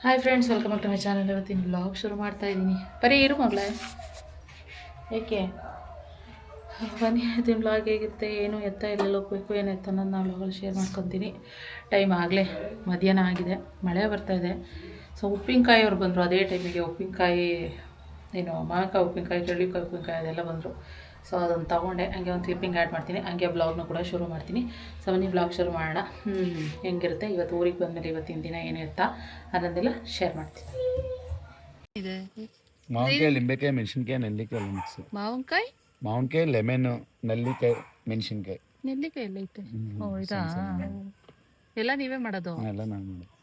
Hi friends, welcome back to my channel. ಇವತ್ತಿನ blog ಶುರು ಮಾಡ್ತಾ ಇದ್ದೀನಿ. ಬರೀ ಇರು ಮಗಳೇ, ಏಕೆ ಬನ್ನಿ. ಇವತ್ತಿನ ಬ್ಲಾಗ್ ಹೇಗಿರುತ್ತೆ, ಏನು ಎತ್ತ ಎಲ್ಲೆಲ್ಲ ಹೋಗ್ಬೇಕು, ಏನು ಎತ್ತ ಅನ್ನೋದು ನಾನು ಬ್ಲಾಗಲ್ಲಿ ಶೇರ್ ಮಾಡ್ಕೊತೀನಿ. ಟೈಮ್ ಆಗಲೇ ಮಧ್ಯಾಹ್ನ ಆಗಿದೆ, ಮಳೆ ಬರ್ತಾಯಿದೆ. ಸೊ ಉಪ್ಪಿನಕಾಯಿ ಅವ್ರು ಬಂದರು, ಅದೇ ಟೈಮಿಗೆ ಉಪ್ಪಿನಕಾಯಿ ಏನು ಮಾವಿನಕಾಯಿ ಉಪ್ಪಿನಕಾಯಿ, ಚಳ್ಳಿಕಾಯಿ ಉಪ್ಪಿನಕಾಯಿ ಅದೆಲ್ಲ ಬಂದರು. ಸೊ ಅದನ್ನು ತೊಗೊಂಡೆ, ಹಂಗೆ ಒಂದು ಕ್ಲಿಪ್ಪಿಂಗ್ ಆ್ಯಡ್ ಮಾಡ್ತೀನಿ, ಹಂಗೆ ಬ್ಲಾಗ್ನ ಕೂಡ ಶುರು ಮಾಡ್ತೀನಿ. ಸೊ ಬನ್ನಿ ಬ್ಲಾಗ್ ಶುರು ಮಾಡೋಣ. ಹೆಂಗಿರುತ್ತೆ ಇವತ್ತು ಊರಿಗೆ ಬಂದಮೇಲೆ ಇವತ್ತಿನ ದಿನ ಏನು ಎತ್ತ ಅನ್ನೋದೆಲ್ಲ ಶೇರ್ ಮಾಡ್ತೀನಿ. ಇದೆ ಮಾವಿನಕಾಯಿ, ಲಿಂಬೆಕಾಯಿ, ಮೆಣಸಿನ್ಕಾಯಿ, ನೆಲ್ಲಿಕಾಯಿ ಮಿಕ್ಸ್. ಮಾವಿನಕಾಯಿ, ಲೆಮನ್, ನೆಲ್ಲಿಕಾಯಿ, ಮೆಣಸಿನ್ಕಾಯಿ. ನೆಲ್ಲಿಕಾಯಿ ಎಲ್ಲ ಐತೆ. ಓ ಇದಾ, ಎಲ್ಲ ನೀವೇ ಮಾಡೋದು? ಎಲ್ಲ ನಾನು ಮಾಡೋದು.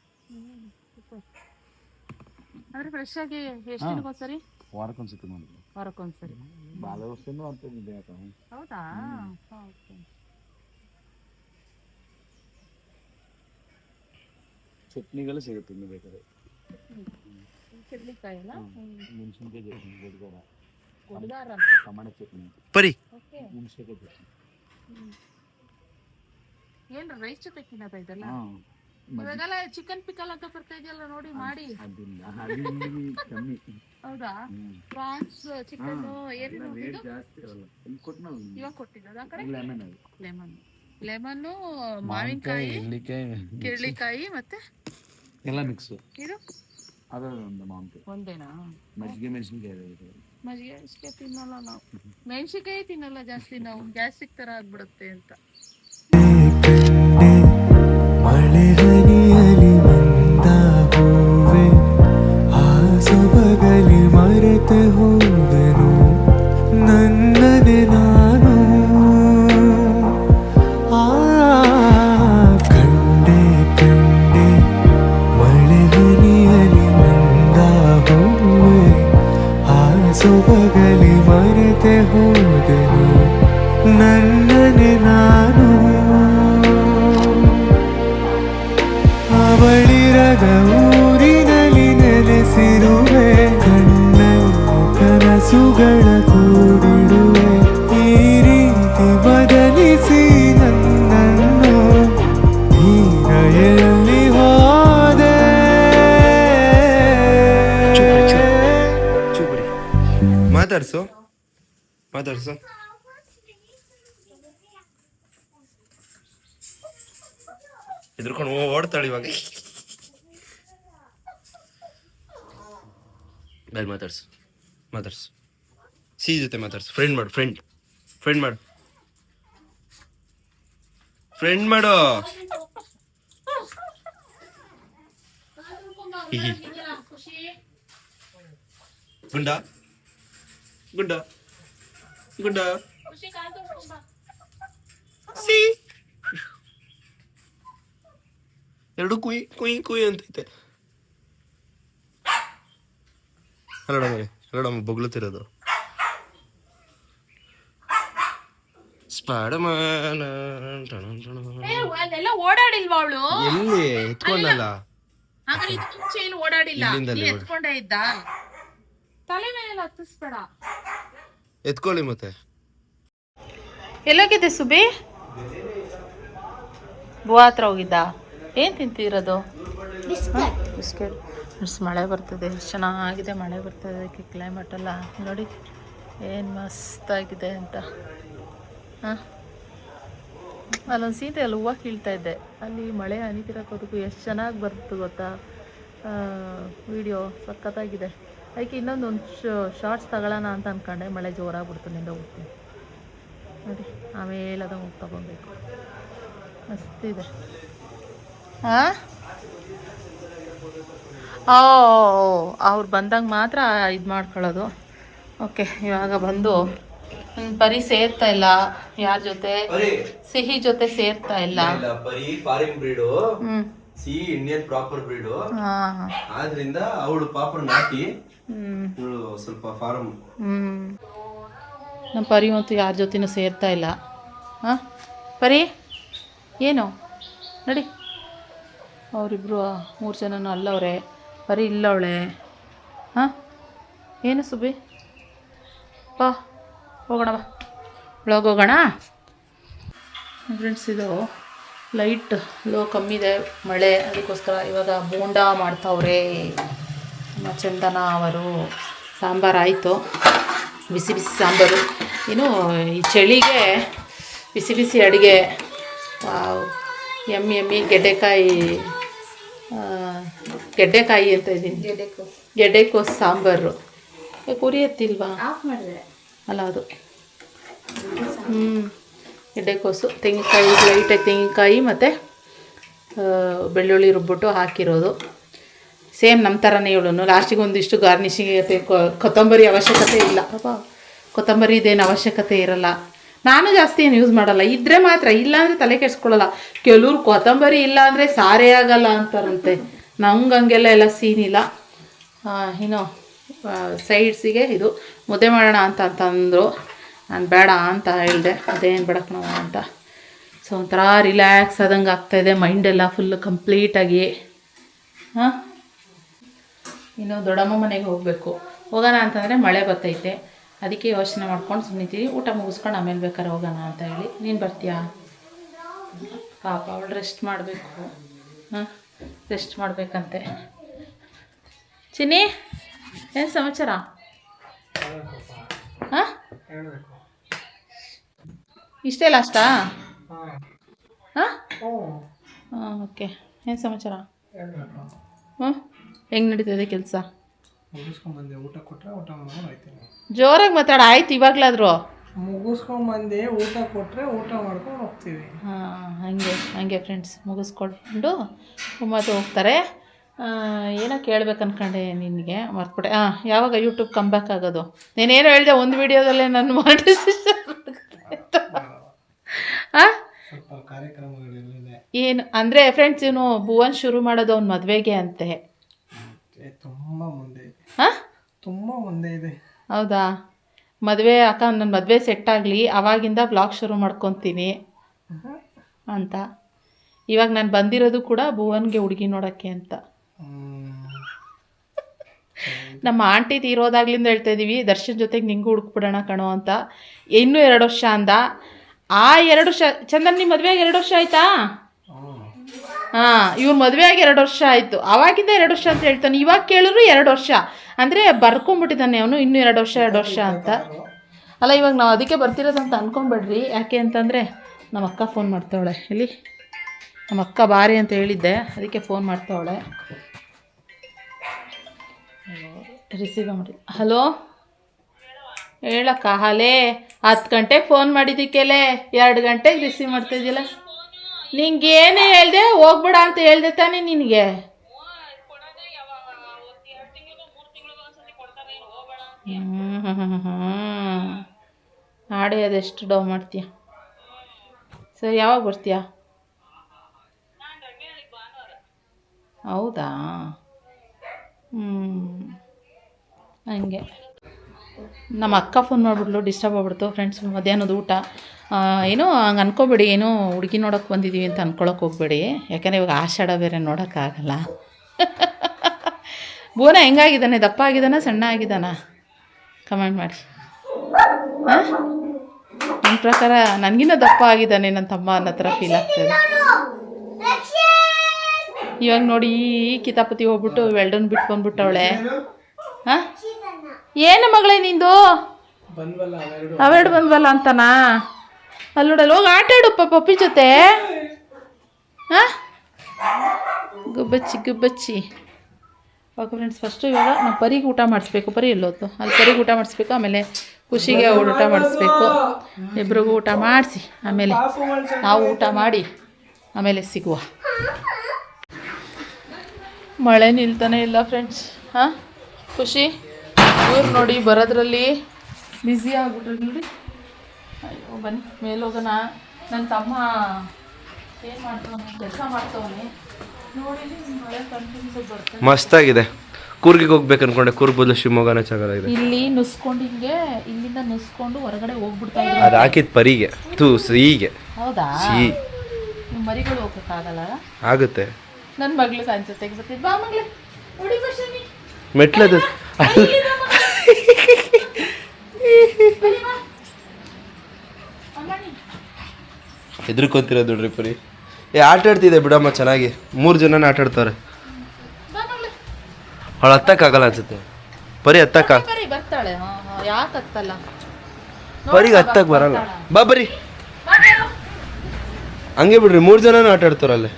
ಅಂದರೆ ಫ್ರೆಶ್ ಆಗಿ ಎಷ್ಟು ದಿನಕ್ಕೊಂದ್ಸರಿ? ವಾರಕ್ಕೊಂದ್ಸತಿ ಮಾಡಿದ್ವಿ. ವಾರಕ್ಕೊಂದ್ಸರಿ. ಭಾಳ ವರ್ಷನೂ ಅಂತ ಇದೆ. ಹೌದಾ? ಚಟ್ನಿಗಳು ಸಿಗುತ್ತೆ ಇನ್ನು ಬೇಕಾದ್ರೆ. ಚಟ್ನಿಕಾಯಿ ಎಲ್ಲ ಮೆಣಸಿನ್ಕಾಯಿ ಚಟ್ನಿ, ಗುಡ್ಗಾರ, ಟಮಾಟೊ ಚಟ್ನಿ, ಪರಿ, ಮೆಣಸಿನ್ಕಾಯಿ ಚಟ್ನಿ. ಏನು ರೈಸ್ ಜೊತೆ ತಿನ್ನೋದ ಇದೆಲ್ಲ? ಇವಾಗೆಲ್ಲ ಚಿಕನ್ ಪಿಕಲ್ ಅಂತ ಬರ್ತಾ ಇದೆಯಲ್ಲ, ನೋಡಿ ಮಾಡಿ. ಕಮ್ಮಿ. ಹೌದಾ? ಪ್ರಾನ್ಸ್, ಚಿಕನ್ ಏನು ಜಾಸ್ತಿ ಇವಾಗ ಕೊಟ್ಟಿರೋದು ಆ ಕಡೆ? ಲೆಮನ್, ಮಾವಿನಕಾಯಿ, ಮಾವಿನಕಾಯಿ, ಕಿರ್ಳಿಕಾಯಿ ಮತ್ತೆ ಎಲ್ಲ ಮಿಕ್ಸ್. ಇದು ಅದೊಂದು ಮಾವಿನಕಾಯಿ ಒಂದೇನಾ? ಮಜ್ಜಿಗೆ ಮೆಣಸಿನ್ಕಾಯಿ. ಮಜ್ಜಿಗೆ ಅಷ್ಟೇ ತಿನ್ನಲ್ಲ ನಾವು, ಮೆಣಸಿನ್ಕಾಯಿ ತಿನ್ನಲ್ಲ ಜಾಸ್ತಿ ನಾವು, ಗ್ಯಾಸ್ಟ್ರಿಕ್ ತರ ಆಗ್ಬಿಡುತ್ತೆ ಅಂತ. ಮಳೆ ಹನಿಯಲಿ ಮಂದ ಹೂವೆ, ಆ ಸೊಬಗಲಿ ಮರೆತೆ ಹೋದೆನು ನನ್ನನೆ ನಾನು. ಕಂಡೆ ಕಂಡೆ ಮಳೆ ಹನಿಯಲಿ ಮಂದ ಹೂವೆ, ಆ ಸೊಬಗಲಿ ಮರೆತೆ ಹೋದೆನು ನನ್ನನೆ ನಾನು. ಅವಳಿರದ ಊರಿನಲ್ಲಿ ನೆಲೆಸಿರುವೆ, ಕಣ್ಣಲ್ಲಿ ಕನಸುಗಳ ಕೂಡಿಡುವೆ. ಈ ರೀತಿ ಬದಲಿಸಿ ನನ್ನನ್ನು ಈಗ ಎಲ್ಲಿ ಹೋದೆ? ಮಾತಾಡ್ಸು. ಎದ್ರುಕೊಂಡು ಓಡ್ತಾಳೆ ಇವಾಗ. ಅಲ್ಲಿ ಮಾತಾಡ್ಸು. ಸಿ ಜೊತೆ ಮಾತಾಡ್ಸು. ಫ್ರೆಂಡ್ ಮಾಡು. ಗುಂಡ ಸಿ ಎರಡು ಕುಯ್ ಅಂತೈತೆ. ಅಲ್ಲಡಮ್ಮ ಬೊಗ್ಲುತ್ತಿರೋದು. ಓಡಾಡಿಲ್ವಾ ಅವಳು? ಎಲ್ಲಿ ಎತ್ಕೊಂಡಲ್ಲ, ಓಡಾಡಿಲ್ಲ. ಎತ್ಕೊಂಡೇ ಇದ್ದ, ತಲೆ ಮೇಲೆ ಹತ್ತಿಸ್ಬೇಡ. ಎತ್ಕೊಳ್ಳಿ ಮತ್ತೆ. ಎಲ್ಲೋಗಿದ್ದೆ ಸುಬಿ? ಬುವಾ ಹತ್ರ ಹೋಗಿದ್ದ. ಏನು ತಿಂತಿರೋದು? ಬಿಸ್ಕೆಟ್. ಮಳೆ ಬರ್ತದೆ, ಎಷ್ಟು ಚೆನ್ನಾಗಿದೆ ಮಳೆ ಬರ್ತದೆ. ಅದಕ್ಕೆ ಕ್ಲೈಮೇಟ್ ಎಲ್ಲ ನೋಡಿ ಏನು ಮಸ್ತಾಗಿದೆ ಅಂತ. ಅಲ್ಲೊಂದು ಸೀರೆ ಅಲ್ಲಿ ಹೂವು ಕೀಳ್ತಾ ಇದ್ದೆ, ಅಲ್ಲಿ ಮಳೆ ಹನಿತಿರೋಕೋದಕ್ಕೂ ಎಷ್ಟು ಚೆನ್ನಾಗಿ ಬರ್ತು ಗೊತ್ತಾ. ವಿಡಿಯೋ ಸಖತ್ತಾಗಿದೆ. ಅದಕ್ಕೆ ಇನ್ನೊಂದು ಶಾರ್ಟ್ಸ್ ತಗೊಳ್ಳೋಣ ಅಂತ ಅಂದ್ಕೊಂಡೆ, ಮಳೆ ಜೋರಾಗ್ಬಿಡ್ತು, ನಿಂದ ಹೋಗ್ತೀನಿ ನೋಡಿ. ಆಮೇಲೆ ಅದನ್ನು ಹೋಗಿ ತಗೊಬೇಕು. ಮಸ್ತಿದೆ. ಅವ್ರು ಬಂದಾಗ ಮಾತ್ರ ಇದು ಮಾಡ್ಕೊಳ್ಳೋದು. ಓಕೆ, ಇವಾಗ ಬಂದು ಪರಿ ಸೇರ್ತಾ ಇಲ್ಲ ಯಾರ ಜೊತೆ, ಸಿಹಿ ಜೊತೆ ಸೇರ್ತಾ ಇಲ್ಲ. ಪರಿ foreign breed, C Indian proper breed. ಆದ್ರಿಂದ ಅವಳು ಪ್ರಾಪರ್ ನಾಟಿ, ಇವಳು ಸ್ವಲ್ಪ ಫಾರಂ. ನಮ್ಮ ಪರಿ ಅಂತೂ ಯಾರ ಜೊತೆನೂ ಸೇರ್ತಾ ಇಲ್ಲ. ಪರಿ ಏನು ನಡಿ, ಅವರಿಬ್ರು 3 ಜನನೂ ಅಲ್ಲವ್ರೆ, ಪರಿ ಇಲ್ಲವಳೆ. ಏನು ಸುಬಿ, ಬಾ ಹೋಗೋಣ, ಬಾ ಒಳಗೆ ಹೋಗೋಣ. ಫ್ರೆಂಡ್ಸ್, ಇದು ಲೈಟ್ ಲೋ ಕಮ್ಮಿ ಇದೆ ಮಳೆ, ಅದಕ್ಕೋಸ್ಕರ ಇವಾಗ ಬೋಂಡ ಮಾಡ್ತಾವ್ರೆ ನಮ್ಮ ಚಂದನ ಅವರು. ಸಾಂಬಾರು ಆಯಿತು, ಬಿಸಿ ಬಿಸಿ ಸಾಂಬಾರು. ಏನು ಈ ಚಳಿಗೆ ಬಿಸಿ ಬಿಸಿ ಅಡುಗೆ. ಎಮ್ಮಿ ಗೆಡ್ಡೆಕಾಯಿ ಅಂತ ಇದ್ದೀನಿ, ಗೆಡ್ಡೆಕೋಸು ಸಾಂಬಾರು. ಉರಿ ಎತ್ತಿಲ್ವಾ? ಅಲ್ಲ ಅದು ಗೆಡ್ಡೆಕೋಸು, ತೆಂಗಿನಕಾಯಿ, ಲೈಟಾಗಿ ತೆಂಗಿನಕಾಯಿ ಮತ್ತು ಬೆಳ್ಳುಳ್ಳಿ ರುಬ್ಬಿಟ್ಟು ಹಾಕಿರೋದು. ಸೇಮ್ ನಮ್ಮ ಥರನೇ ಇವಳು. ಲಾಸ್ಟಿಗೆ ಒಂದಿಷ್ಟು ಗಾರ್ನಿಷಿಂಗ್ ಕೊತ್ತಂಬರಿ ಅವಶ್ಯಕತೆ ಇಲ್ಲ. ಕೊತ್ತಂಬರಿ ಇದೇನು ಅವಶ್ಯಕತೆ ಇರಲ್ಲ. ನಾನು ಜಾಸ್ತಿ ಏನು ಯೂಸ್ ಮಾಡಲ್ಲ, ಇದ್ದರೆ ಮಾತ್ರ, ಇಲ್ಲಾಂದರೆ ತಲೆ ಕೆಡಿಸ್ಕೊಳ್ಳಲ್ಲ. ಕೆಲವ್ರು ಕೊತ್ತಂಬರಿ ಇಲ್ಲ ಅಂದರೆ ಸಾರೇ ಆಗಲ್ಲ ಅಂತಾರಂತೆ. ನಮ್ಗೆ ಹಂಗೆಲ್ಲ ಎಲ್ಲ ಸೀನಿಲ್ಲ. ಇನ್ನು ಸೈಡ್ಸಿಗೆ ಇದು ಮುದ್ದೆ ಮಾಡೋಣ ಅಂತಂದರು. ನಾನು ಬೇಡ ಅಂತ ಹೇಳಿದೆ, ಅದೇನು ಬೇಡ ಕಣವ ಅಂತ. ಸೊ ಒಂಥರ ರಿಲ್ಯಾಕ್ಸ್ ಆದಂಗೆ ಆಗ್ತಾಯಿದೆ, ಮೈಂಡೆಲ್ಲ ಫುಲ್ಲು ಕಂಪ್ಲೀಟಾಗಿ. ಇನ್ನು ದೊಡ್ಡಮ್ಮ ಮನೆಗೆ ಹೋಗೋಣ ಅಂತಂದರೆ ಮಳೆ ಬರ್ತೈತೆ, ಅದಕ್ಕೆ ಯೋಚನೆ ಮಾಡ್ಕೊಂಡು ಸುಮ್ಮನಿದ್ದೀವಿ. ಊಟ ಮುಗಿಸ್ಕೊಂಡು ಆಮೇಲೆ ಬೇಕಾದ್ರೆ ಹೋಗೋಣ ಅಂತ ಹೇಳಿ. ನೀನು ಬರ್ತೀಯಾ? ಪಾಪ ಅವಳು ರೆಸ್ಟ್ ಮಾಡಬೇಕು. ರೆಸ್ಟ್ ಮಾಡಬೇಕಂತೆ. ಚಿನ್ನಿ, ಏನು ಸಮಾಚಾರ? ಹಾಂ, ಇಷ್ಟೇ ಲಾಸ್ಟಾ? ಹಾಂ ಹಾಂ, ಓಕೆ. ಏನು ಸಮಾಚಾರ? ಹೆಂಗೆ ನಡೀತದೆ ಕೆಲಸ? ಮುಗಿಸ್ಕೊಂಬಂದೆ, ಊಟ ಕೊಟ್ಟರೆ ಊಟ ಮಾಡ್ಕೊಂಡು ಹೋಗ್ತೀನಿ. ಜೋರಾಗಿ ಮಾತಾಡ, ಆಯ್ತು ಇವಾಗಲಾದರೂ. ಮುಗಿಸ್ಕೊಂಬಂದೆ, ಊಟ ಕೊಟ್ಟರೆ ಊಟ ಮಾಡ್ಕೊಂಡು ಹೋಗ್ತೀವಿ. ಹಾಂ, ಹಂಗೆ ಫ್ರೆಂಡ್ಸ್ ಮುಗಿಸ್ಕೊಂಡು ಮತ್ತು ಹೋಗ್ತಾರೆ. ಏನೋ ಕೇಳ್ಬೇಕು ಅನ್ಕೊಂಡೆ ನಿನಗೆ, ಮರ್ತ್ಬಿಟ್ಟೆ. ಯಾವಾಗ ಯೂಟ್ಯೂಬ್ ಕಂಬ್ಯಾಕ್ ಆಗೋದು? ನೀನೇನು ಹೇಳಿದೆ ಒಂದು ವಿಡಿಯೋದಲ್ಲೇ ನಾನು ಸ್ವಲ್ಪ ಕಾರ್ಯಕ್ರಮಗಳಿದೆ. ಏನು ಅಂದರೆ ಫ್ರೆಂಡ್ಸ್, ಇವನು ಭುವನ್ ಶುರು ಮಾಡೋದು ಅವ್ನ ಮದುವೆಗೆ ಅಂತೆ. ತುಂಬ ಮುಂದೆ ಇದೆ. ತುಂಬ ಮುಂದೆ ಇದೆ. ಹೌದಾ? ಮದುವೆ ನನ್ನ ಮದುವೆ ಸೆಟ್ ಆಗಲಿ, ಆವಾಗಿಂದ ಬ್ಲಾಗ್ ಶುರು ಮಾಡ್ಕೊತೀನಿ ಅಂತ. ಇವಾಗ ನಾನು ಬಂದಿರೋದು ಕೂಡ ಭುವನ್ಗೆ ಹುಡುಗಿ ನೋಡೋಕ್ಕೆ ಅಂತ. ನಮ್ಮ ಆಂಟಿ ತೀರೋದಾಗ್ಲಿಂದ ಹೇಳ್ತಾ ಇದ್ದೀವಿ, ದರ್ಶನ್ ಜೊತೆಗೆ ನಿಂಗೂ ಹುಡುಕ್ಬಿಡೋಣ ಕಣೋ ಅಂತ. ಇನ್ನೂ 2 ವರ್ಷ ಅಂದ. ಆ 2 ವರ್ಷ ಚಂದನ್, ನಿಮ್ಮ ಮದುವೆಯಾಗಿ 2 ವರ್ಷ ಆಯಿತಾ? ಇವ್ರ ಮದುವೆಯಾಗಿ 2 ವರ್ಷ ಆಯಿತು. ಆವಾಗಿಂದ 2 ವರ್ಷ ಅಂತ ಹೇಳ್ತಾನೆ. ಇವಾಗ ಕೇಳಿದ್ರು 2 ವರ್ಷ ಅಂದರೆ ಬರ್ಕೊಂಬಿಟ್ಟಿದ್ದಾನೆ ಅವನು, ಇನ್ನೂ 2 ವರ್ಷ ಅಂತ. ಅಲ್ಲ, ಇವಾಗ ನಾವು ಅದಕ್ಕೆ ಬರ್ತಿರೋದಂತ ಅಂದ್ಕೊಂಬೇಡ್ರಿ. ಯಾಕೆ ಅಂತಂದರೆ ನಮ್ಮ ಅಕ್ಕ ಫೋನ್ ಮಾಡ್ತಾವಳೆ. ಇಲ್ಲಿ ನಮ್ಮ ಅಕ್ಕ ಬಾರಿ ಅಂತ ಹೇಳಿದ್ದೆ, ಅದಕ್ಕೆ ಫೋನ್ ಮಾಡ್ತಾವಳೆ. ರಿಸೀವ್ ಮಾಡಿ. ಹಲೋ ಹೇಳಕ್ಕ. ಹಾಲೇ 10 ಗಂಟೆಗೆ ಫೋನ್ ಮಾಡಿದ್ದಕ್ಕೆಲೆ 2 ಗಂಟೆಗೆ ರಿಸೀವ್ ಮಾಡ್ತಾಯಿದ್ದಿಲ್ಲ. ನಿಂಗೆ ಏನೇ ಹೇಳಿದೆ, ಹೋಗ್ಬೇಡ ಅಂತ ಹೇಳ್ದೆ ತಾನೇ ನಿನಗೆ? ಆಡೇ ಅದೆಷ್ಟು ಡೌ ಮಾಡ್ತೀಯ? ಸರಿ, ಯಾವಾಗ ಬರ್ತೀಯ? ಹೌದಾ? ಹಂಗೆ ನಮ್ಮ ಅಕ್ಕ ಫೋನ್ ಮಾಡಿಬಿಡ್ಲು, ಡಿಸ್ಟರ್ಬ್ ಆಗ್ಬಿಡ್ತು ಫ್ರೆಂಡ್ಸ್. ಮಧ್ಯಾಹ್ನದ ಊಟ ಏನೋ ಹಂಗೆ ಅನ್ಕೋಬೇಡಿ, ಏನೋ ಹುಡುಗಿ ನೋಡೋಕೆ ಬಂದಿದ್ದೀವಿ ಅಂತ ಅನ್ಕೊಳಕ್ಕೆ ಹೋಗ್ಬೇಡಿ. ಯಾಕಂದರೆ ಇವಾಗ ಆಷಾಢ ಬೇರೆ ನೋಡೋಕ್ಕಾಗಲ್ಲ. ಭುವನ ಹೆಂಗಾಗಿದ್ದಾನೆ? ದಪ್ಪ ಆಗಿದ್ದಾನ, ಸಣ್ಣ ಆಗಿದ್ದಾನ? ಕಮೆಂಟ್ ಮಾಡಿ. ನನ್ನ ಪ್ರಕಾರ ನನಗಿನ್ನ ದಪ್ಪ ಆಗಿದ್ದಾನೆ ನನ್ನ ತಮ್ಮ ಅನ್ನೋ ಥರ ಫೀಲ್ ಆಗ್ತದೆ. ಇವಾಗ ನೋಡಿ, ಈ ಕಿತಾಪತಿ ಹೋಗ್ಬಿಟ್ಟು ವೆಲ್ಡನ್ ಬಿಟ್ಟು ಬಂದ್ಬಿಟ್ಟವಳೆ. ಏನು ಮಗಳೇ ನಿಂದು? ಅವೆರಡು ಬಂದ್ವಲ್ಲ ಅಂತನಾ? ಅಲ್ಲಿ ನೋಡಲ್ಲ, ಹೋಗಿ ಆಟ ಆಡು ಪಪ್ಪಿ ಜೊತೆ. ಗುಬ್ಬಚ್ಚಿ. ಓಕೆ ಫ್ರೆಂಡ್ಸ್, ಫಸ್ಟು ಇವಾಗ ನಾವು ಪರಿಗೆ ಊಟ ಮಾಡಿಸ್ಬೇಕು. ಪರಿ ಎಲ್ಲೋತ್ತು? ಅಲ್ಲಿ ಪರಿಗೆ ಊಟ ಮಾಡಿಸ್ಬೇಕು, ಆಮೇಲೆ ಖುಷಿಗೆ ಊಟ ಮಾಡಿಸ್ಬೇಕು. ಇಬ್ರಿಗೂ ಊಟ ಮಾಡಿಸಿ ಆಮೇಲೆ ನಾವು ಊಟ ಮಾಡಿ ಆಮೇಲೆ ಸಿಗುವ. ಮಳೆ ನಿಲ್ತಾನೆ ಇಲ್ಲ ಫ್ರೆಂಡ್ಸ್. ಖುಷಿ ಇವ್ರು ನೋಡಿ ಬರೋದ್ರಲ್ಲಿ ಬ್ಯುಸಿ ಆಗ್ಬಿಟ್ರು ನೋಡಿ. ಅಯ್ಯೋ ಬನ್ನಿ ಮೇಲೆ ಹೋಗೋಣ. ನನ್ನ ತಮ್ಮ ಏನು ಮಾಡ್ತಾವನೆ, ಕೆಲಸ ಮಾಡ್ತಾವನೆ ನೋಡಿ. ಮಳೆ ಕಂಟಿನ್ಯೂಸ್ ಬರ್ತಾನೆ. ಮಸ್ತಾಗಿದೆ. ಕೂರ್ಗಿಗೆ ಹೋಗ್ಬೇಕು ಅನ್ಕೊಂಡೆ, ಕೂರ್ಗ್ ಬದಲು ಶಿವಮೊಗ್ಗನ ಚೆನ್ನಾಗಿದೆ. ಇಲ್ಲಿ ನುಸ್ಕೊಂಡು ಹಿಂಗೆ ಇಲ್ಲಿಂದ ನುಸ್ಕೊಂಡು ಹೊರಗಡೆ ಹೋಗ್ಬಿಡ್ತಾ ಇದ್ದಾರೆ. ಅದು ಹಾಕಿದ ಪರಿಗೆ ಸಿಹಿಗೆ. ಹೌದಾ? ಮರಿಗಳು ಹೋಗಕ್ಕಾಗಲ್ಲ? ಆಗುತ್ತೆ. ನನ್ನ ಮಗ್ಳು ಕಾಣಿಸುತ್ತೆ, ತೆಗಿಬರ್ತಿದ್ ಬಾ ಮಗ್ಳು ನೋಡಿ. ಮೆಟ್ಲದು ಹೆದರ್ಕೊಂತಿರೋದು ನೋಡ್ರಿ ಪರಿ. ಆಟ ಆಡ್ತಿದೆ ಬಿಡಮ್ಮ ಚೆನ್ನಾಗಿ. 3 ಜನ ಆಟ ಆಡ್ತವ್ರೆ. ಅವಳು ಹತ್ತಕ್ಕಾಗಲ್ಲ ಅನ್ಸುತ್ತೆ. ಬರೀ ಹತ್ತಕ್ಕ ಬರೀ ಬರ್ತಾಳೆ. ಯಾಕೆ ಹತ್ತಲ್ಲ? ಬರೀ ಹತ್ತಕ್ಕೆ ಬರಲ್ಲ. ಬಾ ಬರೀ ಹಂಗೆ ಬಿಡ್ರಿ, 3 ಜನನೂ ಆಟ ಆಡ್ತಾರಲ್ಲೇ.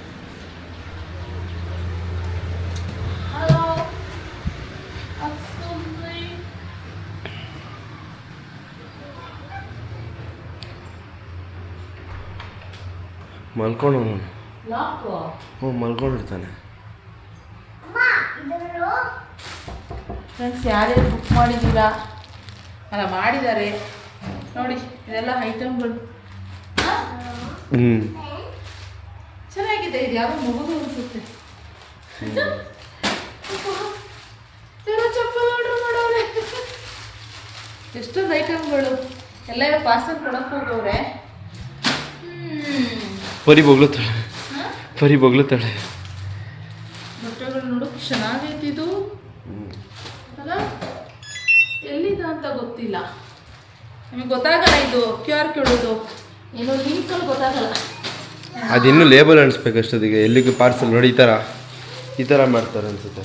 ಮಲ್ಕೊಂಡು ಮಲ್ಕೊಂಡಿರ್ತಾನೆ. ಫ್ರೆಂಡ್ಸ್, ಯಾರ್ಯಾರು ಬುಕ್ ಮಾಡಿದ್ದೀರಾ ಅಲ್ಲ ಮಾಡಿದ್ದಾರೆ ನೋಡಿ, ಇದೆಲ್ಲ ಐಟಮ್ಗಳು ಚೆನ್ನಾಗಿದೆ. ಇದು ಯಾರೋ ಮಗುದು ಅನಿಸುತ್ತೆ. ಯಾರೋ ಚಪ್ಪಲ್ ಆರ್ಡರ್ ಮಾಡೋರೆ. ಎಷ್ಟೊಂದು ಐಟಮ್ಗಳು ಎಲ್ಲ ಪಾರ್ಸಲ್ ಕೊಡಕ್ಕೆ ಹೋಗೋರೆ. ಪರಿ ಬೊಗ್ಳುತ್ತಾಳೆ, ಪರಿ ಬೊಗ್ಳುತ್ತಾಳೆ. ಬಟ್ಟೆಗಳು ನೋಡೋಕೆ ಚೆನ್ನಾಗೈತಿ ಇದು ಅಲ್ಲ. ಎಲ್ಲಿದ ಅಂತ ಗೊತ್ತಿಲ್ಲ ನಮಗೆ, ಗೊತ್ತಾಗಲ್ಲ. ಇದು QR ಕೇಳೋದು ಏನೋ ಲಿಂಕಲ್ಲಿ ಗೊತ್ತಾಗಲ್ಲ. ಅದಿನ್ನೂ ಲೇಬಲ್ ಅನಿಸ್ಬೇಕು ಅಷ್ಟೊತ್ತಿಗೆ. ಎಲ್ಲಿಗೆ ಪಾರ್ಸಲ್ ನೋಡಿ ಈ ಥರ ಮಾಡ್ತಾರೆ ಅನ್ಸುತ್ತೆ.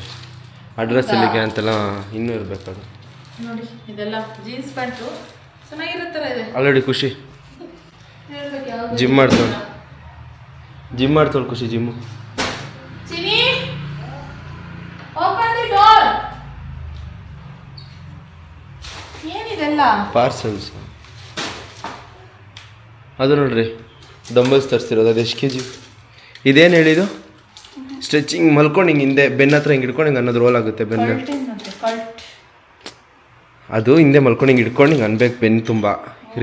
ಅಡ್ರೆಸ್ ಎಲ್ಲಿಗೆ ಅಂತೆಲ್ಲ ಇನ್ನೂ ಇರಬೇಕದು. ನೋಡಿ ಇದೆಲ್ಲ ಜೀನ್ಸ್ ಪ್ಯಾಂಟು ಚೆನ್ನಾಗಿರೋ ಥರ ಇದೆ. ಆಲ್ರೆಡಿ ಖುಷಿ ಜಿಮ್ ಮಾಡ್ತಾಳೆ Khushi gym. Chini open the door. ಏನಿದೆಲ್ಲ ಪಾರ್ಸಲ್ಸ್. ಅದು ನೋಡ್ರಿ ಡಂಬಲ್ಸ್ ತರಿಸಿರೋದು. ಅದು ಎಷ್ಟು kg? ಇದೇನು ಹೇಳಿದು? ಸ್ಟ್ರೆಚಿಂಗ್ ಮಲ್ಕೊಂಡು ಹಿಂಗೆ ಹಿಂದೆ ಬೆನ್ನ ಹತ್ರ ಹಿಂಗೆ ಹಿಡ್ಕೊಂಡು ಹಿಂಗೆ ಅನ್ನೋದು ರೋಲ್ ಆಗುತ್ತೆ ಬೆನ್ನ. ಅದು ಹಿಂದೆ ಮಲ್ಕೊಂಡು ಹಿಂಗೆ ಹಿಡ್ಕೊಂಡು ಹಿಂಗೆ ಅನ್ಬೇಕು. ಬೆನ್ನು ತುಂಬ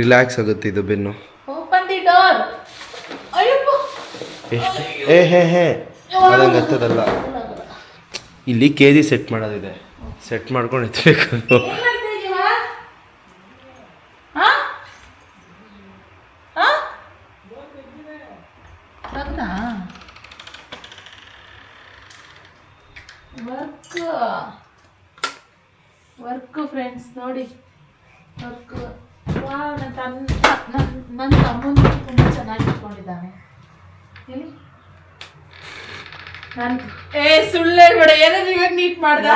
ರಿಲ್ಯಾಕ್ಸ್ ಆಗುತ್ತೆ ಇದು ಬೆನ್ನು. Open the door. ಅಯ್ಯಪ್ಪ ಹೇ ಅದಂಗೆ ಹತ್ತದಲ್ಲ. ಇಲ್ಲಿ kg ಸೆಟ್ ಮಾಡೋದಿದೆ. ಸೆಟ್ ಮಾಡ್ಕೊಂಡು ಎತ್ತಬೇಕು. ವರ್ಕ್ ಫ್ರೆಂಡ್ಸ್ ನೋಡಿ, ವರ್ಕ್. ನನ್ನ ತಮ್ಮನ ತುಂಬ ಚೆನ್ನಾಗಿ ಇಟ್ಕೊಂಡಿದ್ದಾನೆ. ಹೇಳಿ ಸುಳ್ಳು ಹೇಳ್ಬೇಡ. ಏನಾದ್ರು ಇವಾಗ ನೀಟ್ ಮಾಡ್ದ?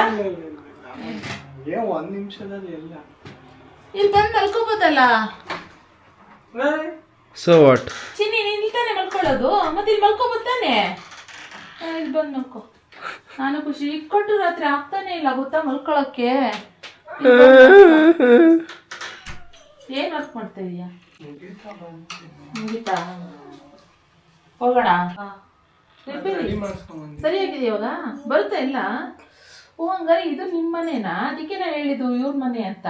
1 ನಿಮಿಷದಲ್ಲಿ ಎಲ್ಲ ಇಲ್ಲಿ ಬಂದು ಮಲ್ಕೋಬೋದಲ್ಲ. So what? ಚಿನ್ನಿ ನೀನು ತಾನೆ ಮಲ್ಕೊಳ್ಳೋದು, ಮತ್ತೆ ಇಲ್ಲಿ ಮಲ್ಕೋಬೋದಾನೆ. ಇಲ್ಲಿ ಬಂದು ಮಲ್ಕೋ. ನಾನು ಖುಷಿ ಇಟ್ಕೊಟ್ಟು ರಾತ್ರಿ ಆಗ್ತಾನೆ ಇಲ್ಲ ಗೊತ್ತಾ ಮಲ್ಕೊಳ್ಳೋಕ್ಕೆ. ಏನ್ ವರ್ಕ್ ಮಾಡ್ತಾ ಇದೀಯಾ? ಮುಗಿತಾ? ಹೋಗೋಣ. ಸರಿಯಾಗಿದೆ ಇವಾಗ ಬರುತ್ತಾ ಇಲ್ಲ? ಓ ಹಂಗಾರೆ ಇದು ನಿಮ್ಮ ಮನೆನಾ? ಅದಕ್ಕೆ ನಾನು ಹೇಳಿದ್ದು ಇವ್ರ ಮನೆ ಅಂತ.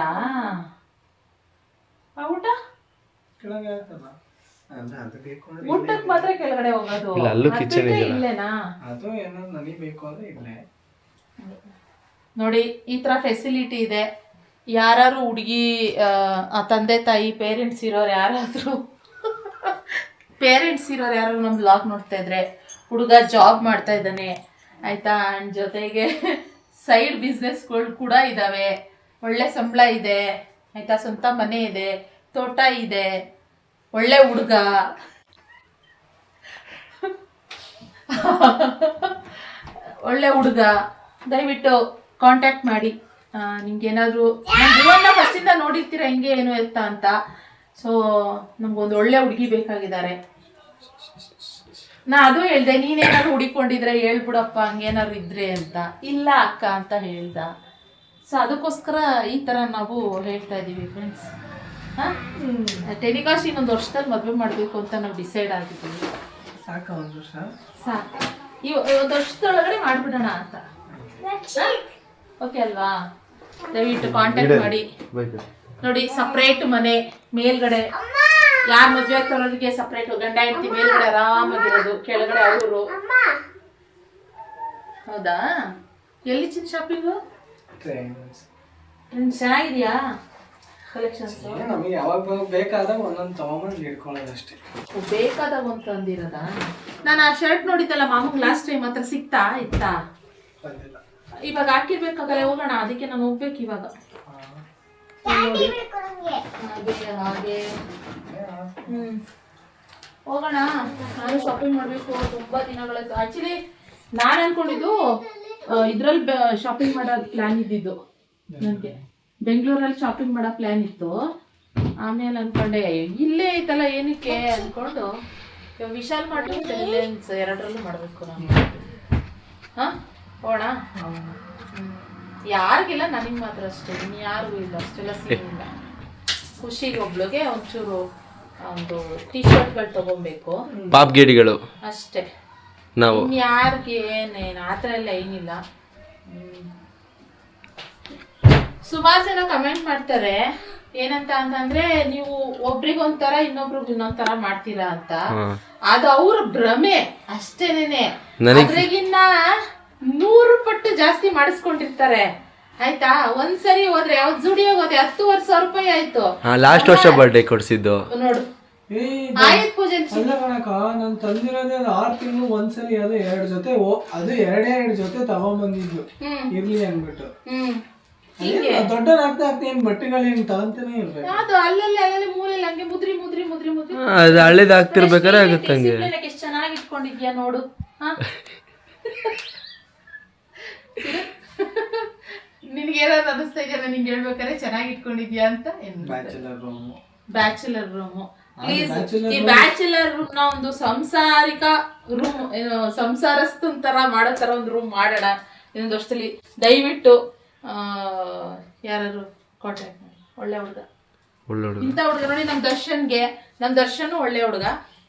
ಊಟ ಊಟಕ್ಕೆ ಮಾತ್ರ ಕೆಳಗಡೆ ಹೋಗೋದು. ಅಲ್ಲೂ ಕಿಚನ್ ಇಲ್ಲೇನಾ? ಅದು ಏನೋ ನನಗೆ ಬೇಕು ಅಂದ್ರೆ ಇಲ್ಲೇ ನೋಡಿ ಈ ತರ ಫೆಸಿಲಿಟಿ ಇದೆ. ಯಾರು ಹುಡುಗಿ ತಂದೆ ತಾಯಿ ಪೇರೆಂಟ್ಸ್ ಇರೋರು ಯಾರಾದರೂ ನಮ್ಮ ಬ್ಲಾಗ್ ನೋಡ್ತಾ ಇದ್ರೆ, ಹುಡುಗ ಜಾಬ್ ಮಾಡ್ತಾ ಇದ್ದಾನೆ ಆಯ್ತಾ, ಆ್ಯಂಡ್ ಜೊತೆಗೆ ಸೈಡ್ ಬಿಸ್ನೆಸ್ಗಳು ಕೂಡ ಇದ್ದಾವೆ, ಒಳ್ಳೆ ಸಂಬಳ ಇದೆ ಆಯ್ತಾ, ಸ್ವಂತ ಮನೆ ಇದೆ, ತೋಟ ಇದೆ, ಒಳ್ಳೆ ಹುಡುಗ, ದಯವಿಟ್ಟು ಕಾಂಟ್ಯಾಕ್ಟ್ ಮಾಡಿ. ನಿಮ್ಗೇನಾದರೂ ಇವನ್ನ ಫಸ್ಟಿಂದ ನೋಡಿರ್ತೀರ ಹೆಂಗೆ ಏನು ಎತ್ತ ಅಂತ. ಸೊ ನಮ್ಗೊಂದು ಒಳ್ಳೆ ಹುಡುಗಿ ಬೇಕಾಗಿದ್ದಾರೆ. ನಾ ಅದು ಹೇಳ್ದೆ, ನೀನೇನಾದ್ರು ಹುಡುಕೊಂಡಿದ್ರೆ ಹೇಳ್ಬಿಡಪ್ಪ ಹಂಗೇನಾದ್ರು ಇದ್ರೆ ಅಂತ. ಇಲ್ಲ ಅಕ್ಕ ಅಂತ ಹೇಳ್ದ. ಸೊ ಅದಕ್ಕೋಸ್ಕರ ಈ ಥರ ನಾವು ಹೇಳ್ತಾ ಇದ್ದೀವಿ ಫ್ರೆಂಡ್ಸ್. ಟೆಲಿಕಾಸ್ಟ್ ಇನ್ನೊಂದು ವರ್ಷದಲ್ಲಿ ಮದುವೆ ಮಾಡಬೇಕು ಅಂತ ನಾವು ಡಿಸೈಡ್ ಆಗಿದ್ದೀವಿ. ಸಾಕ ಒಂದು ವರ್ಷ ಸಾಕು, ಒಂದು ವರ್ಷದೊಳಗಡೆ ಮಾಡಿಬಿಡೋಣ ಅಂತ. ಓಕೆ ಅಲ್ವಾ? ದಯವಿಟ್ಟು ಕಾಂಟ್ಯಾಕ್ಟ್ ಮಾಡಿ. ನೋಡಿ ಸಪ್ರೇಟ್ ಮನೆ, ಮೇಲ್ಗಡೆ ಯಾರು ಮದುವೆ ಆಗ್ತಾರೋರಿಗೆ ಸಪ್ರೇಟ್, ಗಂಡ ಹೆಂಡತಿ ಮೇಲ್ಗಡೆ ಆರಾಮಾಗಿರೋದು, ಕೆಳಗಡೆ ಅವರು. ಹೌದಾ? ಎಲ್ಲಿ ಚಿನ್ನ ಶಾಪಿಂಗು? ಚೆನ್ನಾಗಿದೆಯಾ ಕಲೆಕ್ಷನ್ಸ್? ನಮಗೆ ಯಾವಾಗ ಬೇಕಾದಾಗ ಒಂದೊಂದು ತಗೊಂಬಂದು ಇಟ್ಕೊಳ್ಳೋದಷ್ಟೇ. ಬೇಕಾದಾಗ ಒಂದು ತಂದಿರೋದ? ನಾನು ಆ ಶರ್ಟ್ ನೋಡಿದ್ದಲ್ಲ ಮಾಮೂಗ್ ಲಾಸ್ಟ್ ಟೈಮ್ ಹತ್ರ ಇತ್ತಾ? ಇವಾಗ ಹಾಕಿರ್ಬೇಕಾಗಲ್ಲ, ಹೋಗೋಣ. ಅದಕ್ಕೆ ನಾನು ಹೋಗ್ಬೇಕು ಇವಾಗ. ಹಾಗೆ ಹೋಗೋಣ. ನಾನು ಶಾಪಿಂಗ್ ಮಾಡಬೇಕು, ತುಂಬ ದಿನಗಳ ಆ್ಯಕ್ಚುಲಿ ನಾನು ಅನ್ಕೊಂಡಿದ್ದು ಇದ್ರಲ್ಲಿ ಶಾಪಿಂಗ್ ಮಾಡೋ ಪ್ಲ್ಯಾನ್ ಇದ್ದಿದ್ದು ನನಗೆ. ಬೆಂಗಳೂರಲ್ಲಿ ಶಾಪಿಂಗ್ ಮಾಡೋ ಪ್ಲ್ಯಾನ್ ಇತ್ತು. ಆಮೇಲೆ ಅಂದ್ಕೊಂಡೆ ಇಲ್ಲೇ ಐತಲ್ಲ ಏನಕ್ಕೆ ಅಂದ್ಕೊಂಡು ವಿಶಾಲ್ ಮಾಡಿ ರಿಲಯನ್ಸ್ ಎರಡರಲ್ಲೂ ಮಾಡಬೇಕು ನಾನು. ಹಾಂ ಹೋಗೋಣ. ಯಾರಿಗಿಲ್ಲ, ನನಗೆ ಮಾತ್ರ ಅಷ್ಟೇ, ಇನ್ನು ಯಾರಿಗೂ ಇಲ್ಲ ಅಷ್ಟೆಲ್ಲ ಸೀನ್ ಇಲ್ಲ. ಖುಷಿಗೆ ಒಬ್ಳಿಗೆ ಒಂಚೂರು ಒಂದು ಟೀ ಶರ್ಟ್ಗಳು ತಗೊಬೇಕು, ಪಾಪ್ ಗೇಡಿಗಳು ಅಷ್ಟೇ. ನಾವು ಯಾರಿಗೆ ಏನೇನು ಆ ಥರ ಎಲ್ಲ ಏನಿಲ್ಲ. ಸುಮಾರು ಜನ ಕಮೆಂಟ್ ಮಾಡ್ತಾರೆ ಏನಂತ ಅಂತಂದ್ರೆ, ನೀವು ಒಬ್ರಿಗೊಂಥರ ಇನ್ನೊಬ್ರಿಗೆ ಇನ್ನೊಂಥರ ಮಾಡ್ತೀರಾ ಅಂತ. ಅದು ಅವ್ರ ಭ್ರಮೆ ಅಷ್ಟೇನೇನೆ. ಅದ್ರಗಿನ್ನ 100 ಪಟ್ಟು ಜಾಸ್ತಿ ಮಾಡಿಸ್ಕೊಂಡಿರ್ತಾರೆ ಆಯ್ತಾ. ಒಂದ್ಸರಿ ಹೋದ್ರೆ ಯಾವ್ದು ಜುಡಿಯೋಗ್ ಹೋದೆ 10,000 ರೂಪಾಯಿ ಆಯ್ತು. ಲಾಸ್ಟ್ ವರ್ಷ ಬರ್ಡೇ ಕೊಡ್ಸಿದ್ದು ನೋಡು. ಆಯುಧ ಪೂಜೆ ಅಲ್ಲ ಕಣಕ, ನಾನು ತಂದಿರೋದೇ ಅದು 6 ತಿಂಗಳು ಒಂದ್ಸಲಿ. ಅದು 2 ಜೊತೆ ಅದು 2 ಜೊತೆ ತಗೊಂಡ್ಬಂದಿದ್ದು ಇರ್ಲಿ ಅನ್ಬಿಟ್ಟು. ದೊಡ್ಡದಾಗ್ತಾ ಆಗ್ತಾ ಏನ್ ಬಟ್ಟೆಗಳೇನು ತಗೊಂತಾನೆ ಇರ್ಬೇಕು. ಅದು ಅಲ್ಲಲ್ಲಿ ಮೂಲೆಲ್ಲ ಹಂಗೆ ಮುದ್ರಿ ಮುದ್ರಿ ಮುದ್ರಿ ಮುದ್ರಿ ಅದು ಹಳ್ಳೇದಾಗ್ತಿರ್ಬೇಕಾರೆ ಆಗುತ್ತೆ ಹಂಗೆ. ಎಷ್ಟು ಚೆನ್ನಾಗಿ ಇಟ್ಕೊಂಡಿದ್ಯಾ ನೋಡು. ನಿನ್ಗೇನಾದ್ರು ಅನಿಸ್ತಾ ಇದೆಯಾ ನಿಂಗೆ ಹೇಳ್ಬೇಕಾದ್ರೆ ಚೆನ್ನಾಗಿ ಇಟ್ಕೊಂಡಿದ್ಯಾ ಅಂತ? Bachelor room please. ಈ ಬ್ಯಾಚುಲರ್ ರೂಮ್ ನ ಒಂದು ಸಂಸಾರಿಕ ರೂಮ್, ಸಂಸಾರಸ್ಥನ್ ತರ ಮಾಡೋ ತರ ಒಂದು ರೂಮ್ ಮಾಡೋಣ ಇನ್ನೊಂದು ವರ್ಷದಲ್ಲಿ. ದಯವಿಟ್ಟು ಯಾರು ಕಾಂಟ್ಯಾಕ್ಟ್ ಮಾಡಿ. ಒಳ್ಳೆ ಹುಡುಗ, ಇಂಥ ಹುಡುಗ ನೋಡಿ. ನಮ್ ದರ್ಶನ್ ಒಳ್ಳೆ ಹುಡುಗ.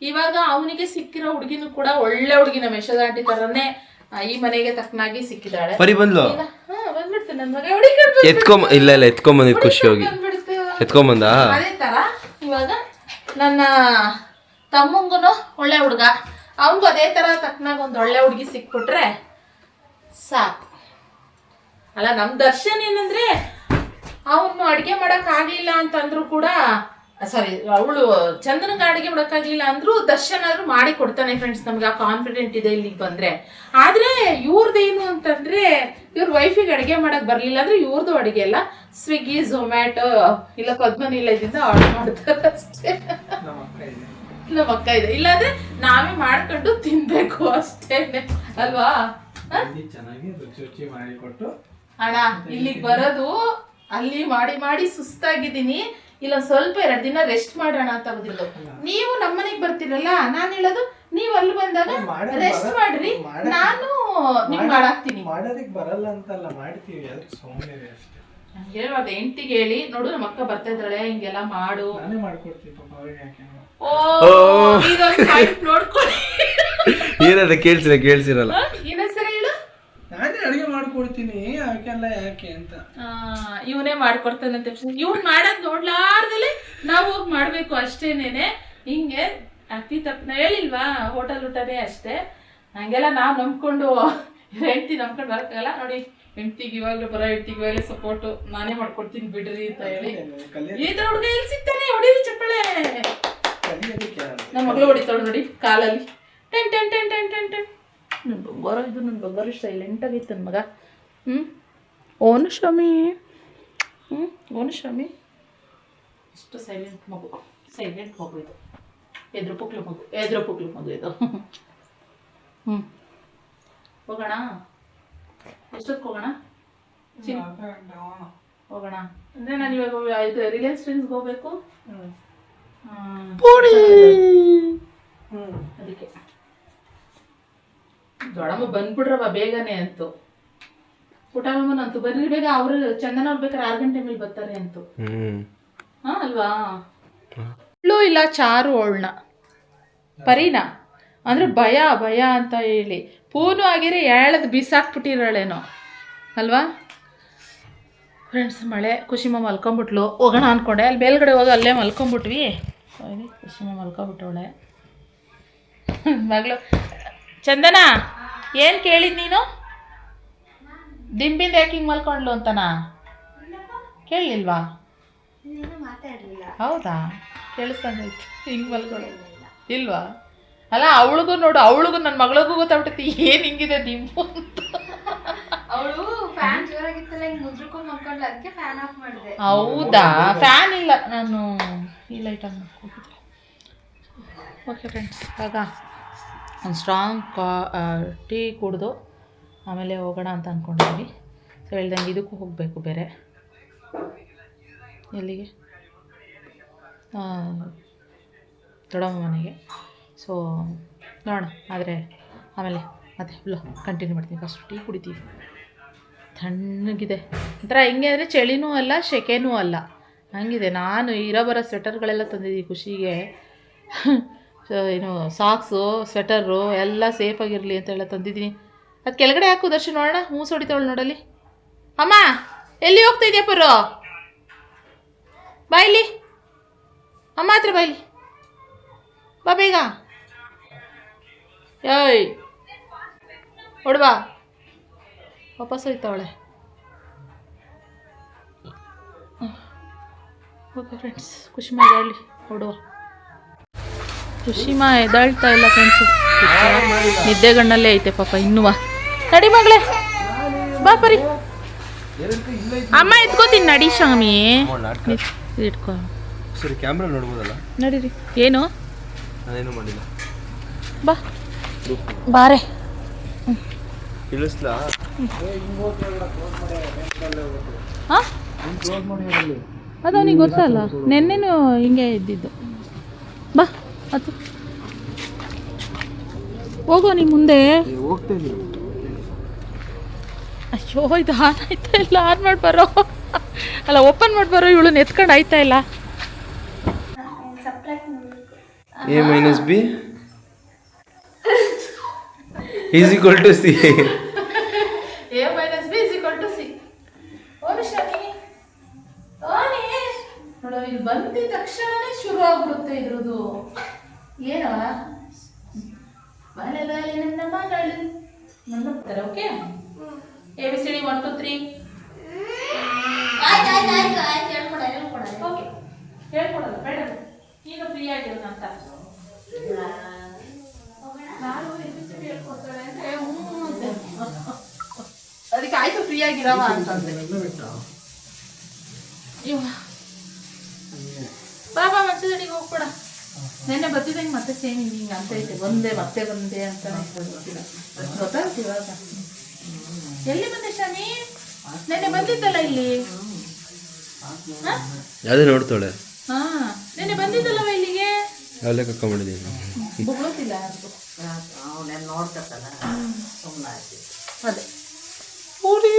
ಇವಾಗ ಅವನಿಗೆ ಸಿಕ್ಕಿರೋ ಹುಡುಗಿನೂ ಕೂಡ ಒಳ್ಳೆ ಹುಡುಗಿ, ನಮ್ಮ ಯಶೋದ ಆಂಟಿ ತರನೇ ಈ ಮನೆಗೆ ತಕ್ಕನಾಗಿ ಸಿಕ್ಕಿದಾಳೆ. ಪರಿ ಬಂದ್ಲು. ಬಂದ್ಬಿಡ್ತು ನನ್ ಮಗ. ಇಲ್ಲ ಎತ್ಕೊಂಬಂದಿದ್ ಖುಷಿ ಹೋಗಿ ಎತ್ಕೊಂಬಂದ. ಅದೇ ತರ ಇವಾಗ ನನ್ನ ತಮ್ಮಂಗುನು ಒಳ್ಳೆ ಹುಡುಗ, ಅವನಿಗೂ ಅದೇ ತರ ತಕ್ಕನಾಗ ಒಂದು ಒಳ್ಳೆ ಹುಡುಗಿ ಸಿಕ್ಬಿಟ್ರೆ ಸಾಕು. ಅಲ್ಲ ನಮ್ ದರ್ಶನ್ ಏನಂದ್ರೆ ಅವನು ಅಡಿಗೆ ಮಾಡಕ್ ಆಗ್ಲಿಲ್ಲ ಅಂತಂದ್ರು ಕೂಡ, ಸಾರಿ ಅವಳು ಚಂದನ್ಗೆ ಅಡಿಗೆ ಮಾಡಕ್ ಆಗ್ಲಿಲ್ಲ ಅಂದ್ರು ದರ್ಶನ್ ಆದ್ರೂ ಮಾಡಿ ಕೊಡ್ತಾನೆ ಫ್ರೆಂಡ್ಸ್. ನಮ್ಗೆ ಆ ಕಾನ್ಫಿಡೆಂಟ್ ಇದೆ ಇಲ್ಲಿಗೆ ಬಂದ್ರೆ. ಆದ್ರೆ ಇವ್ರದ್ದೇನು ಅಂತಂದ್ರೆ, ಇವ್ರ ವೈಫಿಗೆ ಅಡಿಗೆ ಮಾಡಕ್ ಬರ್ಲಿಲ್ಲ ಅಂದ್ರೆ ಇವ್ರದ್ದು ಅಡಿಗೆ ಎಲ್ಲ ಸ್ವಿಗ್ಗಿ, ಝೊಮ್ಯಾಟೊ ಇಲ್ಲ ಪದ್ಮನಿಲಯದಿಂದ ಆರ್ಡರ್ ಮಾಡ್ತಾರೆ ಅಷ್ಟೇ. ನಮ್ಮ ಅಕ್ಕ ಇದೆ, ಇಲ್ಲಾಂದ್ರೆ ನಾವೇ ಮಾಡ್ಕೊಂಡು ತಿನ್ಬೇಕು ಅಷ್ಟೇನೆ ಅಲ್ವಾ. ಚೆನ್ನಾಗಿ ರುಚಿ ಮಾಡಿ ಕೊಟ್ಟು ಅಣ್ಣ ಇಲ್ಲಿಗೆ ಬರೋದು ಅಲ್ಲಿ ಮಾಡಿ ಮಾಡಿ ಸುಸ್ತಾಗಿದ್ದೀನಿ. ಇಲ್ಲ ಸ್ವಲ್ಪ 2 ದಿನ ರೆಸ್ಟ್ ಮಾಡೋಣ ಅಂತ ಬಂದಿರೋದು. ನೀವು ನಮ್ಮನೆಗೆ ಬರ್ತೀರಲ್ಲ, ನಾನು ಹೇಳೋದು ನೀವು ಅಲ್ಲಿ ಬಂದಾಗ ರೆಸ್ಟ್ ಮಾಡ್ರಿ, ನಾನು ನಿಮ್ಗೆ ಮಾಡಾಕ್ತೀನಿ. ಮಾಡೋದಕ್ಕೆ ಬರಲ್ಲ ಅಂತಲ್ಲ, ಮಾಡ್ತೀವಿ, ಅದಕ್ಕೆ ಸೋಮವಾರ ಅಷ್ಟೇ. ಹೇಳುವಾಗ ಹೆಂಡತಿಗೆ ಹೇಳಿ, ನೋಡು ನಮ್ಮ ಅಕ್ಕ ಬರ್ತಾ ಇದ್ದಾಳೆ ಹಿಂಗೆಲ್ಲ ಮಾಡು, ನಾನೇ ಮಾಡ್ಕೊಡ್ತೀನಿ ಪಾಪ ಅವ್ರಿಗೆ. ಯಾಕೆ ಇದೊಂದು ಪಾಯಿಂಟ್ ನೋಡ್ಕೊಳ್ಳಿ. ಏನಾದ್ರೆ ಕೇಳ್ಸಿರಲ್ಲ. ಇನ್ನೊಂದ್ಸರಿ ಹೇಳು. ನಾನೇ ಅಡಿಗೆ ಮಾಡ್ಕೊಡ್ತೀನಿ, ಯಾಕೆಲ್ಲ ಯಾಕೆ ಅಂತ. ಇವನೇ ಮಾಡ್ಕೊಡ್ತಾನಂತೆ. ಇವ್ನು ಮಾಡೋದ್ ನೋಡ್ಲಾರ್ದಲೆ ನಾವು ಹೋಗಿ ಮಾಡ್ಬೇಕು ಅಷ್ಟೇನೇನೆ. ಹಿಂಗೆ ಅಪ್ಪಿ ತಪ್ಪನ ಹೇಳಿಲ್ವಾ, ಹೋಟೆಲ್ ಊಟನೇ ಅಷ್ಟೇ. ಹಂಗೆಲ್ಲ ನಾವು ನಂಬ್ಕೊಂಡು ಹೆಂಡ್ತಿ ನಂಬ್ಕೊಂಡು ಬರಕ್ಕಾಗಲ್ಲ ನೋಡಿ. ಹೆಂಡ್ತಿಗೆ ಇವಾಗ್ಲೂ ಬರೋ ಹೆಂಡ್ತಿಗೆ ಇವಾಗಲೇ ಸಪೋರ್ಟು, ನಾನೇ ಮಾಡ್ಕೊಡ್ತೀನಿ ಬಿಡ್ರಿ ಅಂತ ಹೇಳಿ. ಈ ತರ ಹುಡುಗ ಎಲ್ಲಿ ಸಿಗ್ತಾನೆ? ಹೊಡೀರಿ ಚಪ್ಪಳೆ. ನಮ್ಮ ಮಗಳು ಹೊಡಿತಾಳು ನೋಡಿ ಕಾಲಲ್ಲಿ. Ten ten ten ten ten ten. ನನ್ನ ಬಂಗಾರ ಇದು, ನನ್ನ ಬಂಗಾರ ಸೈಲೆಂಟ್ ಆಗೈತೆ ನನ್ನ ಮಗ. ಓನು ಶ್ರಮಿ, ಓನು ಶ್ರಮಿ. ಇಷ್ಟು ಸೈಲೆಂಟ್ ಮಗು ಇದು. ಎದ್ರು ಪುಕ್ಲು ಮಗು ಇದು. ಹೋಗೋಣ. ಎಷ್ಟೊತ್ತಿಗೆ ಹೋಗೋಣ? ಹೋಗೋಣ ಅಂದರೆ ನಾನು ಇವಾಗ ಇದು ರಿಲಯನ್ಸ್ ಟ್ರೆಂಡ್ಸ್ಗೆ ಹೋಗ್ಬೇಕು. ಅದಕ್ಕೆ ದೊಡ್ಡಮ್ಮ ಬಂದ್ಬಿಡ್ರವ ಬೇಗನೆ ಅಂತು. ಪುಟ್ಟಮ್ಮನಂತೂ ಬರ್ರಿ ಬೇಗ, ಅವರು ಚಂದನ ಅವ್ರು ಬೇಕಾದ್ರೆ 6 ಗಂಟೆ ಮೇಲೆ ಬರ್ತಾರೆ ಅಂತು. ಹಾ ಅಲ್ವಾ. ಇಲ್ಲ ಚಾರು ಅವಳನ್ನ ಪರಿನಾ ಅಂದ್ರೆ ಭಯ ಅಂತ ಹೇಳಿ ಪೂನು ಆಗಿರಿ ಎಳೆದು ಬಿಸಾಕ್ಬಿಟ್ಟಿರೋಳೇನೋ ಅಲ್ವಾ ಫ್ರೆಂಡ್ಸ್. ಮಳೆ ಖುಷಿಮ ಮಲ್ಕೊಂಬಿಟ್ಲು. ಹೋಗೋಣ ಅಂದ್ಕೊಂಡೆ, ಅಲ್ಲಿ ಮೇಲ್ಗಡೆ ಹೋಗಿ ಅಲ್ಲೇ ಮಲ್ಕೊಂಬಿಟ್ವಿ. ಖುಷಿಮ ಮಲ್ಕೊಂಬಿಟ್ಟವಳೆ. ಮಗಳು ಚಂದನ ಏನು ಕೇಳಿದ್ ನೀನು? ದಿಂಬಿಂದ ಯಾಕೆ ಹಿಂಗೆ ಮಲ್ಕೊಂಡ್ಲು ಅಂತನಾ ಕೇಳಲಿಲ್ವಾ? ಹೌದಾ, ಕೇಳಿಸ್ದಂಗಾಯ್ತು. ಹಿಂಗೆ ಮಲ್ಕೊಳ್ಳಿ ಇಲ್ವಾ? ಅಲ್ಲ ಅವಳಿಗೂ ನೋಡು, ಅವಳಿಗೂ ನನ್ನ ಮಗಳಿಗೂ ಗೊತ್ತಾಗ್ಬಿಟ್ಟೈತಿ ಏನು ಹಿಂಗಿದೆ ದಿಂಬು ಅಂತ. ಅವಳು ಫ್ಯಾನ್ ಜೋರಾಗಿತ್ತಲ್ಲ, ಹಿಂಗೆ ಮುದ್ರಕೊಂಡು ಮಲ್ಕೊಂಡ್ಲ, ಅದಕ್ಕೆ ಫ್ಯಾನ್ ಆಫ್ ಮಾಡಿದೆ. ಹೌದಾ? ಫ್ಯಾನ್ ಇಲ್ಲ, ನಾನು ಈ ಲೈಟ್ ಆನ್ ಮಾಡ್ಕೊಟ್ಟಿದ್ದೆ. ಓಕೆ ಫ್ರೆಂಡ್ಸ್, ಇವಾಗ ಒಂದು ಸ್ಟ್ರಾಂಗ್ ಟೀ ಕುಡಿದು ಆಮೇಲೆ ಹೋಗೋಣ ಅಂತ ಅಂದ್ಕೊಂಡಿದ್ವಿ. ಸೊ ಹೇಳ್ದಂಗೆ ಇದಕ್ಕೂ ಹೋಗಬೇಕು ಬೇರೆ, ಎಲ್ಲಿಗೆ, ದೊಡ್ಡಮ್ಮ ಮನೆಗೆ. ಸೊ ನೋಡೋಣ, ಆದರೆ ಆಮೇಲೆ ಮತ್ತೆ ಕಂಟಿನ್ಯೂ ಮಾಡ್ತೀನಿ. ಫಸ್ಟ್ ಟೀ ಕುಡಿತೀವಿ. ತಣ್ಣಗಿದೆ ಒಂಥರ, ಹಿಂಗೆ ಅಂದರೆ ಚಳಿನೂ ಅಲ್ಲ ಸೆಕೆನೂ ಅಲ್ಲ, ಹಂಗಿದೆ. ನಾನು ಬರೋ ಸ್ವೆಟರ್ಗಳೆಲ್ಲ ತಂದಿದ್ದೀವಿ ಖುಷಿಗೆ. ಏನು ಸಾಕ್ಸು ಸ್ವೆಟರು ಎಲ್ಲ ಸೇಫಾಗಿರಲಿ ಅಂತ ಎಲ್ಲ ತಂದಿದ್ದೀನಿ. ಅದು ಕೆಳಗಡೆ ಹಾಕು ದರ್ಶನ್, ನೋಡೋಣ. ಮೂಸು ಹೊಡಿತಾವಳು ನೋಡಲಿ. ಅಮ್ಮ ಎಲ್ಲಿ ಹೋಗ್ತಾ ಇದೆಯಾ ಪರು? ಬಾಯ್ಲಿ, ಅಮ್ಮ ಹತ್ರ ಬಾಯ್ಲಿ, ಬಾ ಬೇಗ. ಏಯ್ ಹೊಡ್ಬಾ, ವಾಪಸ್ ಹೋಯ್ತಾವಳೆ. Okay friends, ಖುಷಿಮಾ ಎದ್ದಾಳಲಿ, ಹೊಡುವ. ಖುಷಿಮಾ ಎದ್ದಾಳ್ತಾ ಇಲ್ಲ ಫ್ರೆಂಡ್ಸು, ನಿದ್ದೆಗಣ್ಣಲ್ಲೇ ಐತೆ ಪಾಪ ಇನ್ನುವ. ನಡಿ ಮಗಳೇ, ಬಾ ಪರಿ. ಅಮ್ಮ ಎತ್ಕೋತೀನಿ, ನಡಿ ಶಾಮಿ, ಇಟ್ಕೋ. ಸರಿ, ಕ್ಯಾಮ್ರಾ ನೋಡ್ಬೋದಲ್ಲ? ನಡೀರಿ. ಏನು ನಾನೇನು ಮಾಡಿಲ್ಲ. ಬಾ ಬಾರೆ, ಇಳಿಸ್ಲಾ? ಹಾಂ ಅದು ಅವನಿಗೆ ಗೊತ್ತಲ್ಲ, ನೆನ್ನೆನೂ ಹಿಂಗೆ ಇದ್ದಿದ್ದು. ಬಾ ಅದು ಹೋಗೋ ನೀ ಮುಂದೆ. ಅಯ್ಯೋ, ಇದು ಆನ್ ಆಯ್ತಾ ಇಲ್ಲ, ಆನ್ ಮಾಡಿ ಬರೋ, ಅಲ್ಲ ಓಪನ್ ಮಾಡಿ ಬರೋ. ಇವಳು ಎತ್ಕೊಂಡು ಆಯ್ತಾ ಇಲ್ಲ. A minus B is equal to C. A minus B is equal to C. ಓಡಿ ಶನಿ, ಓಡಿ. ನೋಡು, ಇಲ್ಲಿ ಬಂದಿದ್ದ ತಕ್ಷಣನೇ ಶುರು ಆಗ್ಬಿಡುತ್ತೆ ಇದ್ರದ್ದು. ಏನವ ಮನೆಯಲ್ಲಿ ನನ್ನ ಮಗಳು ನನ್ನ. Okay, ABCD 1 2 3. ಓಕೆ, ಹೇಳ್ಕೊಡಲ್ಲ ಬೇಡ, ನೀನು ಫ್ರೀ ಆಗಿರೋಣ ಅಂತ. ನಾನು ABCD ಹೇಳ್ಕೊಡ್ತಾಳೆ ಅಂದರೆ ಅದಕ್ಕೆ ಆಯ್ತು, ಫ್ರೀ ಆಗಿರವ ಅಂತಂದೆ. ಬಾಬಾ ಮಂಚದಡಿಗೆ ಹೋಗ್ಬೇಡ. ನೆನ್ನೆ ಬರ್ತಿದ್ದಂಗೆ ಮತ್ತೆ ಸೇಮ್ ಹಿಂಗೆ ಅಂತ ಐತೆ, ಬಂದೆ ಮತ್ತೆ ಬಂದೆ ಅಂತ ಗೊತ್ತಿಲ್ಲ, ಗೊತ್ತಾಗ್ತಿ ಇವಾಗ. ಎಲ್ಲಿ ಬಂದೆ ಶಾಮಿ? ನೆನ್ನೆ ಬಂದಿದ್ದಲ್ಲ ಇಲ್ಲಿ. ಅದೇ ನೋಡ್ತಾಳೆ. ಹಾ, ನೆನ್ನೆ ಬಂದಿದ್ದಲ್ಲವ ಇಲ್ಲಿಗೆ. ಅಲ್ಲೇ ಕರ್ಕೊಂಡ್ಬಿಟ್ಟಿದ್ದೀನಿ. ಬೊಗಳೋತಿಲ್ಲ ಅದೇ ಪೂರಿ.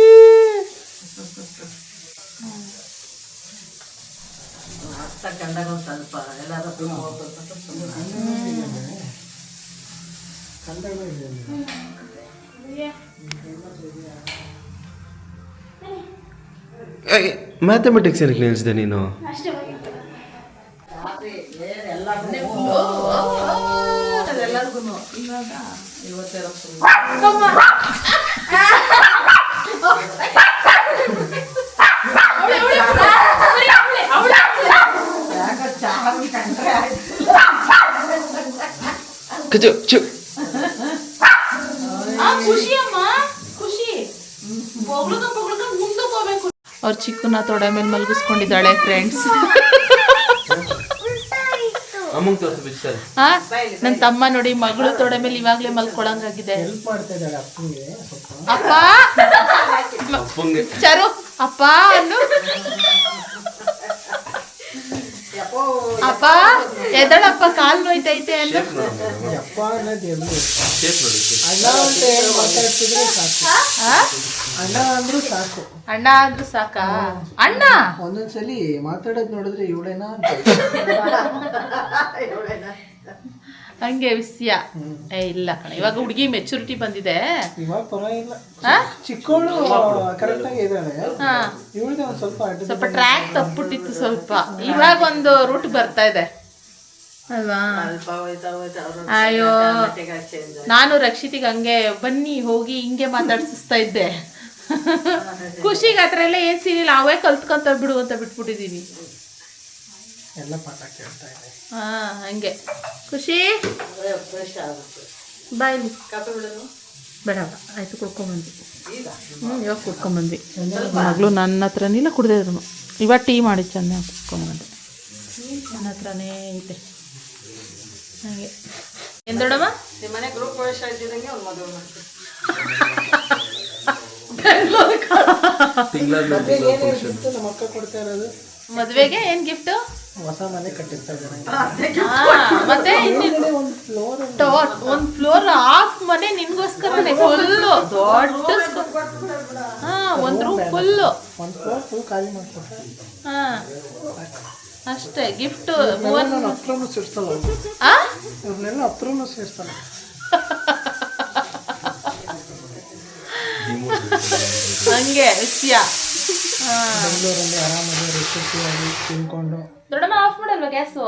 ಸ್ವಲ್ಪ ಎಲ್ಲರೂ ಮ್ಯಾಥಮೆಟಿಕ್ಸ್ ಏನಕ್ಕೆ ನಿಲ್ಸಿದೆ ನೀನು? ಎಲ್ಲರಿಗೂ ಇವಾಗ ಇವತ್ತೇ ಖುಷಿ ಅಮ್ಮ, ಖುಷಿ. ಮುಂದಕ್ಕೆ ಹೋಗ್ಬೇಕು. ಅವ್ರ ಚಿಕ್ಕನ ತೊಡೆ ಮೇಲೆ ಮಲಗಿಸ್ಕೊಂಡಿದ್ದಾಳೆ ಫ್ರೆಂಡ್ಸ್. ನನ್ನ ತಮ್ಮ ನೋಡಿ, ಮಗಳು ತೊಡೆ ಮೇಲೆ ಇವಾಗ್ಲೇ ಮಲ್ಕೊಳಂಗಾಗಿದೆ. ಅಪ್ಪ ಚರು, ಅಪ್ಪ ಅನ್ನು. ಅಪ್ಪ ಎದಳಪ್ಪ, ಕಾಲು ನೋಯ್ತೈತೆ ಅನ್ನು. ಅಣ್ಣ ಅಂದ್ರೂ ಸಾಕು. ಅಣ್ಣ ಆದ್ರೂ ಸಾಕಾ? ಅಣ್ಣ ಒಂದೊಂದ್ಸಲಿ ಮಾತಾಡೋದ್ ನೋಡಿದ್ರೆ ಇವಳೇನಾ ಅಂತ. ಹಂಗೆ ವಿಷಯ. ಇಲ್ಲ ಕಣ, ಇವಾಗ ಹುಡುಗಿ ಮೆಚುರಿಟಿ ಬಂದಿದೆ. ಇವಾಗ ಪರವಾಗಿಲ್ಲ, ಚಿಕ್ಕವಳು ಕರೆಕ್ಟ್ ಆಗಿ ಇದ್ದಾಳೆ. ಇವಳಿಗೆ ಒಂದ್ ಸ್ವಲ್ಪ ಟ್ರ್ಯಾಕ್ ತಪ್ಪಿಟ್ಟಿತ್ತು ಸ್ವಲ್ಪ. ಇವಾಗ ಒಂದು ರೂಟ್ ಬರ್ತಾ ಇದೆ ಅಲ್ವಾ? ಅಯ್ಯೋ, ನಾನು ರಕ್ಷಿತಿಗೆ ಹಂಗೆ ಬನ್ನಿ ಹೋಗಿ ಹಿಂಗೆ ಮಾತಾಡ್ಸಿಸ್ತಾ ಇದ್ದೆ. ಖುಷಿಗೆ ಹತ್ರ ಎಲ್ಲ ಏನ್ ಸೀರಿಯಲ್ ಅವೇ ಕಲ್ತ್ಕೊಂತ ಬಿಡು ಅಂತ ಬಿಟ್ಬಿಟ್ಟಿದೀನಿ. ಎಲ್ಲ ಪಾಠ ಕೇಳ್ತಾ ಇದೆ. ಹಾ, ಹಂಗೆ. ಖುಷಿ ಬಾಯ್ಲಿ, ಬೇಡ ಆಯ್ತು, ಕುಡ್ಕೊಂಬಂದ್ವಿ. ಇವಾಗ ಕುಡ್ಕೊಂಬಂದ್ವಿ. ಮಗಳು ನನ್ನ ಹತ್ರನಿಲ್ಲ, ಕುಡ್ದಿದ್ರು. ಇವಾಗ ಟೀ ಮಾಡಿ ಚೆನ್ನಾಗಿ ಕುಡ್ಕೊಂಬಂದೆ. ನನ್ನ ಹತ್ರನೇ ಐತೆ. ಹಾಗೆ ಏನು ದೊಡ್ಡಮ್ಮ ನಿಮ್ಮ ಮನೆ ಗ್ರೂಪ್ ಪ್ರವೇಶ ಇದ್ದಿದ್ದಂಗೆ ಒಂದು ಮದುವೆ ಮಾಡ್ತೀವಿ. ನಮ್ಮ ಅಕ್ಕ ಕೊಡ್ತಾ ಇರೋದು ಮದುವೆಗೆ ಏನು ಗಿಫ್ಟು? ಹೊಸ ಮನೆ ಕಟ್ಟಿಸ್ತಾ ಇದ್ದಾರೆ. ಮತ್ತೆ ಒಂದು ಫ್ಲೋರ್ ಹಾಫ್ ಮನೆ ನಿನ್ಗೋಸ್ಕರನೇ ಫುಲ್ಲು ದೊಡ್ಡ ಒಂದು ರೂಮ್ ಫುಲ್ಲು ಒಂದು ಫ್ಲೋರ್ ಫುಲ್ ಖಾಲಿ ಮಾಡ್ಕೊಡ್ತಾರೆ. ಅಷ್ಟೇ ಗಿಫ್ಟ್ ನನ್ನ ಹತ್ರನೂ ಸೇರಿಸಲ್ಲ, ಇವ್ರನ್ನೆಲ್ಲ ಹತ್ರನೂ ಸೇರಿಸಲ್ಲ. ಹಂಗೆ ವಿಷಯ. ಬೆಂಗಳೂರಲ್ಲಿ ಆರಾಮಾಗಿ ರೆಸಿಪಿಯಾಗಿ ತಿನ್ಕೊಂಡು. ದೊಡ್ಡಮ್ಮ ಆಫ್ ಮಾಡಲ್ವಾ ಗ್ಯಾಸು?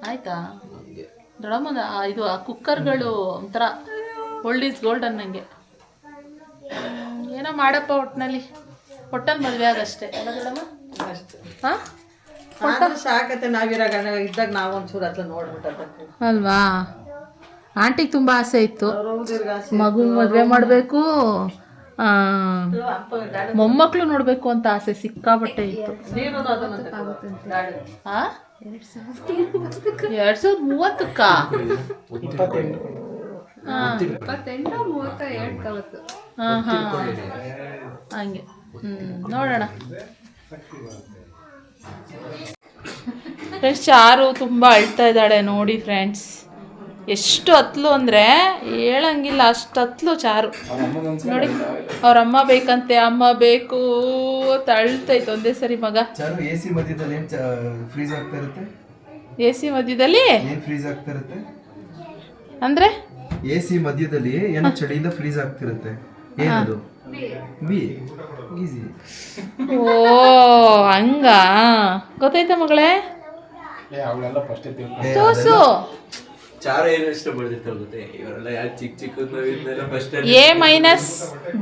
ಆಯ್ತಾ ದೊಡ್ಡಮ್ಮ ಇದು ಆ ಕುಕ್ಕರ್ಗಳು ಒಂಥರ ಓಲ್ಡ್ ಈಸ್ ಗೋಲ್ಡ್ ಅನ್ನಂಗೆ. ಏನೋ ಮಾಡಪ್ಪ ಒಟ್ಟಿನಲ್ಲಿ ಮದುವೆ ಆಗಷ್ಟೇ ಅಲ್ಲ ದೊಡ್ಡಮ್ಮ? ಅಷ್ಟೇ ಹಾಂ ಸಾಕತ್ತೆ. ನಾವಿರೋ ಗಂಡ ಇದ್ದಾಗ ನಾವು ಒಂಚೂರು ಹತ್ರ ನೋಡ್ಬಿಟ್ಟು ಅಲ್ವಾ? ಆಂಟಿಗೆ ತುಂಬ ಆಸೆ ಇತ್ತು ಮಗು ಮದುವೆ ಮಾಡಬೇಕು, ಮೊಮ್ಮಕ್ಕಳು ನೋಡಬೇಕು ಅಂತ ಆಸೆ ಸಿಕ್ಕಾಪಟ್ಟೆ ಇತ್ತು. ಹಾಂ 2030ಕ್ಕ 28-32 ಹಾಂ ಹಾಂ ಹಂಗೆ. ನೋಡೋಣ. ಫ್ರೆಂಡ್ಸ್ ಚಾರು ತುಂಬ ಅಳ್ತಾ ಇದ್ದಾಳೆ ನೋಡಿ ಫ್ರೆಂಡ್ಸ್. ಎಷ್ಟು ಹತ್ಲು ಅಂದರೆ ಹೇಳಂಗಿಲ್ಲ, ಅಷ್ಟು ಹತ್ಲು ಚಾರು ನೋಡಿ. ಅವ್ರ ಅಮ್ಮ ಬೇಕಂತೆ, ಅಮ್ಮ ಬೇಕು ಅಂತ ಅಳ್ತೈತೆ ಒಂದೇ ಸರಿ ಮಗ. ಎ ಸಿ ಮಧ್ಯದಲ್ಲಿ ಏನು ಫ್ರೀಸ್ ಆಗ್ತಾ ಇರುತ್ತೆ? ಎ ಸಿ ಮಧ್ಯದಲ್ಲಿ ಏನು ಫ್ರೀಸ್ ಆಗ್ತಾ ಇರುತ್ತೆ ಅಂದರೆ? ಎ ಸಿ ಮಧ್ಯದಲ್ಲಿ ಏನೋ ಚಳಿಯಿಂದ ಫ್ರೀಸ್ ಆಗ್ತಿರುತ್ತೆ. ಏನದು? Be easy. ಓ ಹಂಗ ಗೊತ್ತಾಯ್ತಾ ಮಗಳೇ? ತೋರ್ಸು. ಚಾರು ಏನು ಇಷ್ಟಪಡ್ತಿರ್ತಾರೆ ಗೊತ್ತೇ? ಇವರೆಲ್ಲ ಯಾರು ಚಿಕ್ಕ ಚಿಕ್ಕ first A minus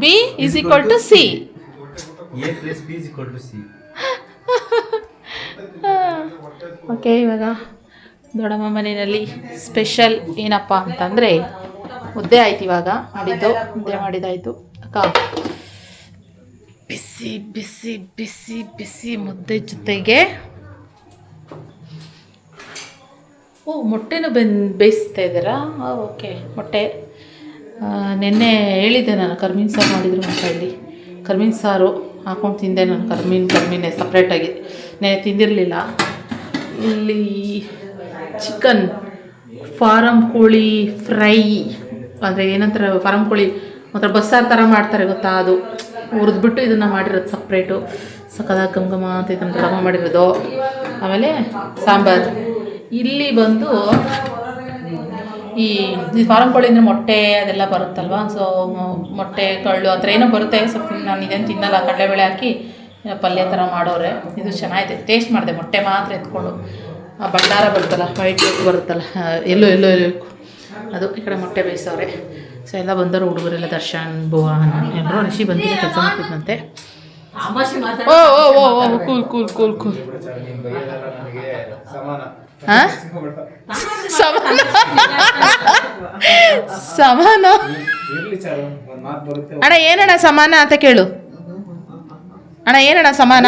B is equal to C. A plus B is equal to C. Okay, ಇವಾಗ ದೊಡ್ಡಮ್ಮ ಮನೆಯಲ್ಲಿ ಸ್ಪೆಷಲ್ ಏನಪ್ಪ ಅಂತಂದರೆ ಮುದ್ದೆ ಆಯ್ತು. ಇವಾಗ ಮಾಡಿದ್ದು ಮುದ್ದೆ ಮಾಡಿದ್ದಾಯಿತು. ಅಕ್ಕ ಬಿಸಿ ಬಿಸಿ ಬಿಸಿ ಬಿಸಿ ಮುದ್ದೆ ಜೊತೆಗೆ ಮೊಟ್ಟೆನೂ ಬೇಯಿಸ್ತಾ ಇದ್ದೀರಾ? ಓಕೆ. ಮೊಟ್ಟೆ ನೆನ್ನೆ ಹೇಳಿದ್ದೆ ನಾನು, ಕರ್ಮೀನ್ ಸಾರು ಮಾಡಿದ್ರು ಮಕ್ಕಳಲ್ಲಿ. ಕರ್ಮೀನ್ ಸಾರು ಹಾಕೊಂಡು ತಿಂದೆ ನಾನು. ಕರ್ಮೀನೇ ಸಪ್ರೇಟಾಗಿ ನೆನೆ ತಿಂದಿರಲಿಲ್ಲ. ಇಲ್ಲಿ ಚಿಕನ್ ಫಾರಮ್ ಕೋಳಿ ಫ್ರೈ, ಅಂದರೆ ಏನಂತಾರೆ ಫಾರಮ್ ಕೋಳಿ ಒಂಥರ ಬಸ್ಸಾರು ಥರ ಮಾಡ್ತಾರೆ ಗೊತ್ತಾ, ಅದು ಹುರಿದ್ಬಿಟ್ಟು ಇದನ್ನು ಮಾಡಿರೋದು ಸಪ್ರೇಟು. ಸಕ್ಕದಾಗಿ ಗಮ ಅಂತ ಇದನ್ನು ದೊಡ್ಡಮ್ಮ ಮಾಡಿರೋದು. ಆಮೇಲೆ ಸಾಂಬಾರು. ಇಲ್ಲಿ ಬಂದು ಈ ಫಾರಮ್ ಕೋಳಿ ಅಂದರೆ ಮೊಟ್ಟೆ ಅದೆಲ್ಲ ಬರುತ್ತಲ್ವ, ಸೊ ಮೊಟ್ಟೆ ಕಳ್ಳು ಆ ಥರ ಏನೋ ಬರುತ್ತೆ. ಸ್ವಲ್ಪ ನಾನು ಇದೇನು ತಿನ್ನಲ್ಲ, ಕಡಲೆಬೇಳೆ ಹಾಕಿ ಪಲ್ಯ ಥರ ಮಾಡೋರೆ. ಇದು ಚೆನ್ನಾಗಿದೆ, ಟೇಸ್ಟ್ ಮಾಡಿದೆ. ಮೊಟ್ಟೆ ಮಾತ್ರ ಎತ್ಕೊಂಡು ಆ ಭಂಡಾರ ಬರುತ್ತಲ್ಲ, ವೈಟ್ ಬರುತ್ತಲ್ಲ, ಎಲ್ಲೋ ಅದು ಈ ಕಡೆ ಮೊಟ್ಟೆ ಬೇಯಿಸೋರೆ. ಸೊ ಎಲ್ಲ ಬಂದವರು ಹುಡುಗರೆಲ್ಲ, ದರ್ಶನ್ ಭುವನ್ ಎಲ್ಲರೂ. ರಿಷಿ ಬಂದಿಲ್ಲ, ಕೆಲಸ ಮಾಡ್ತಿದ್ದಂತೆ. ಓ ಓ ಓ ಓ ಕೂಲ್ ಕೂಲ್ ಕೂಲ್ ಕೂಲ್. ಹಾಂ ಸಮಾನ ಅಣ್ಣ, ಏನಣ್ಣ ಸಮಾನ ಅಂತ ಕೇಳು. ಅಣ್ಣ ಏನಣ್ಣ ಸಮಾನ?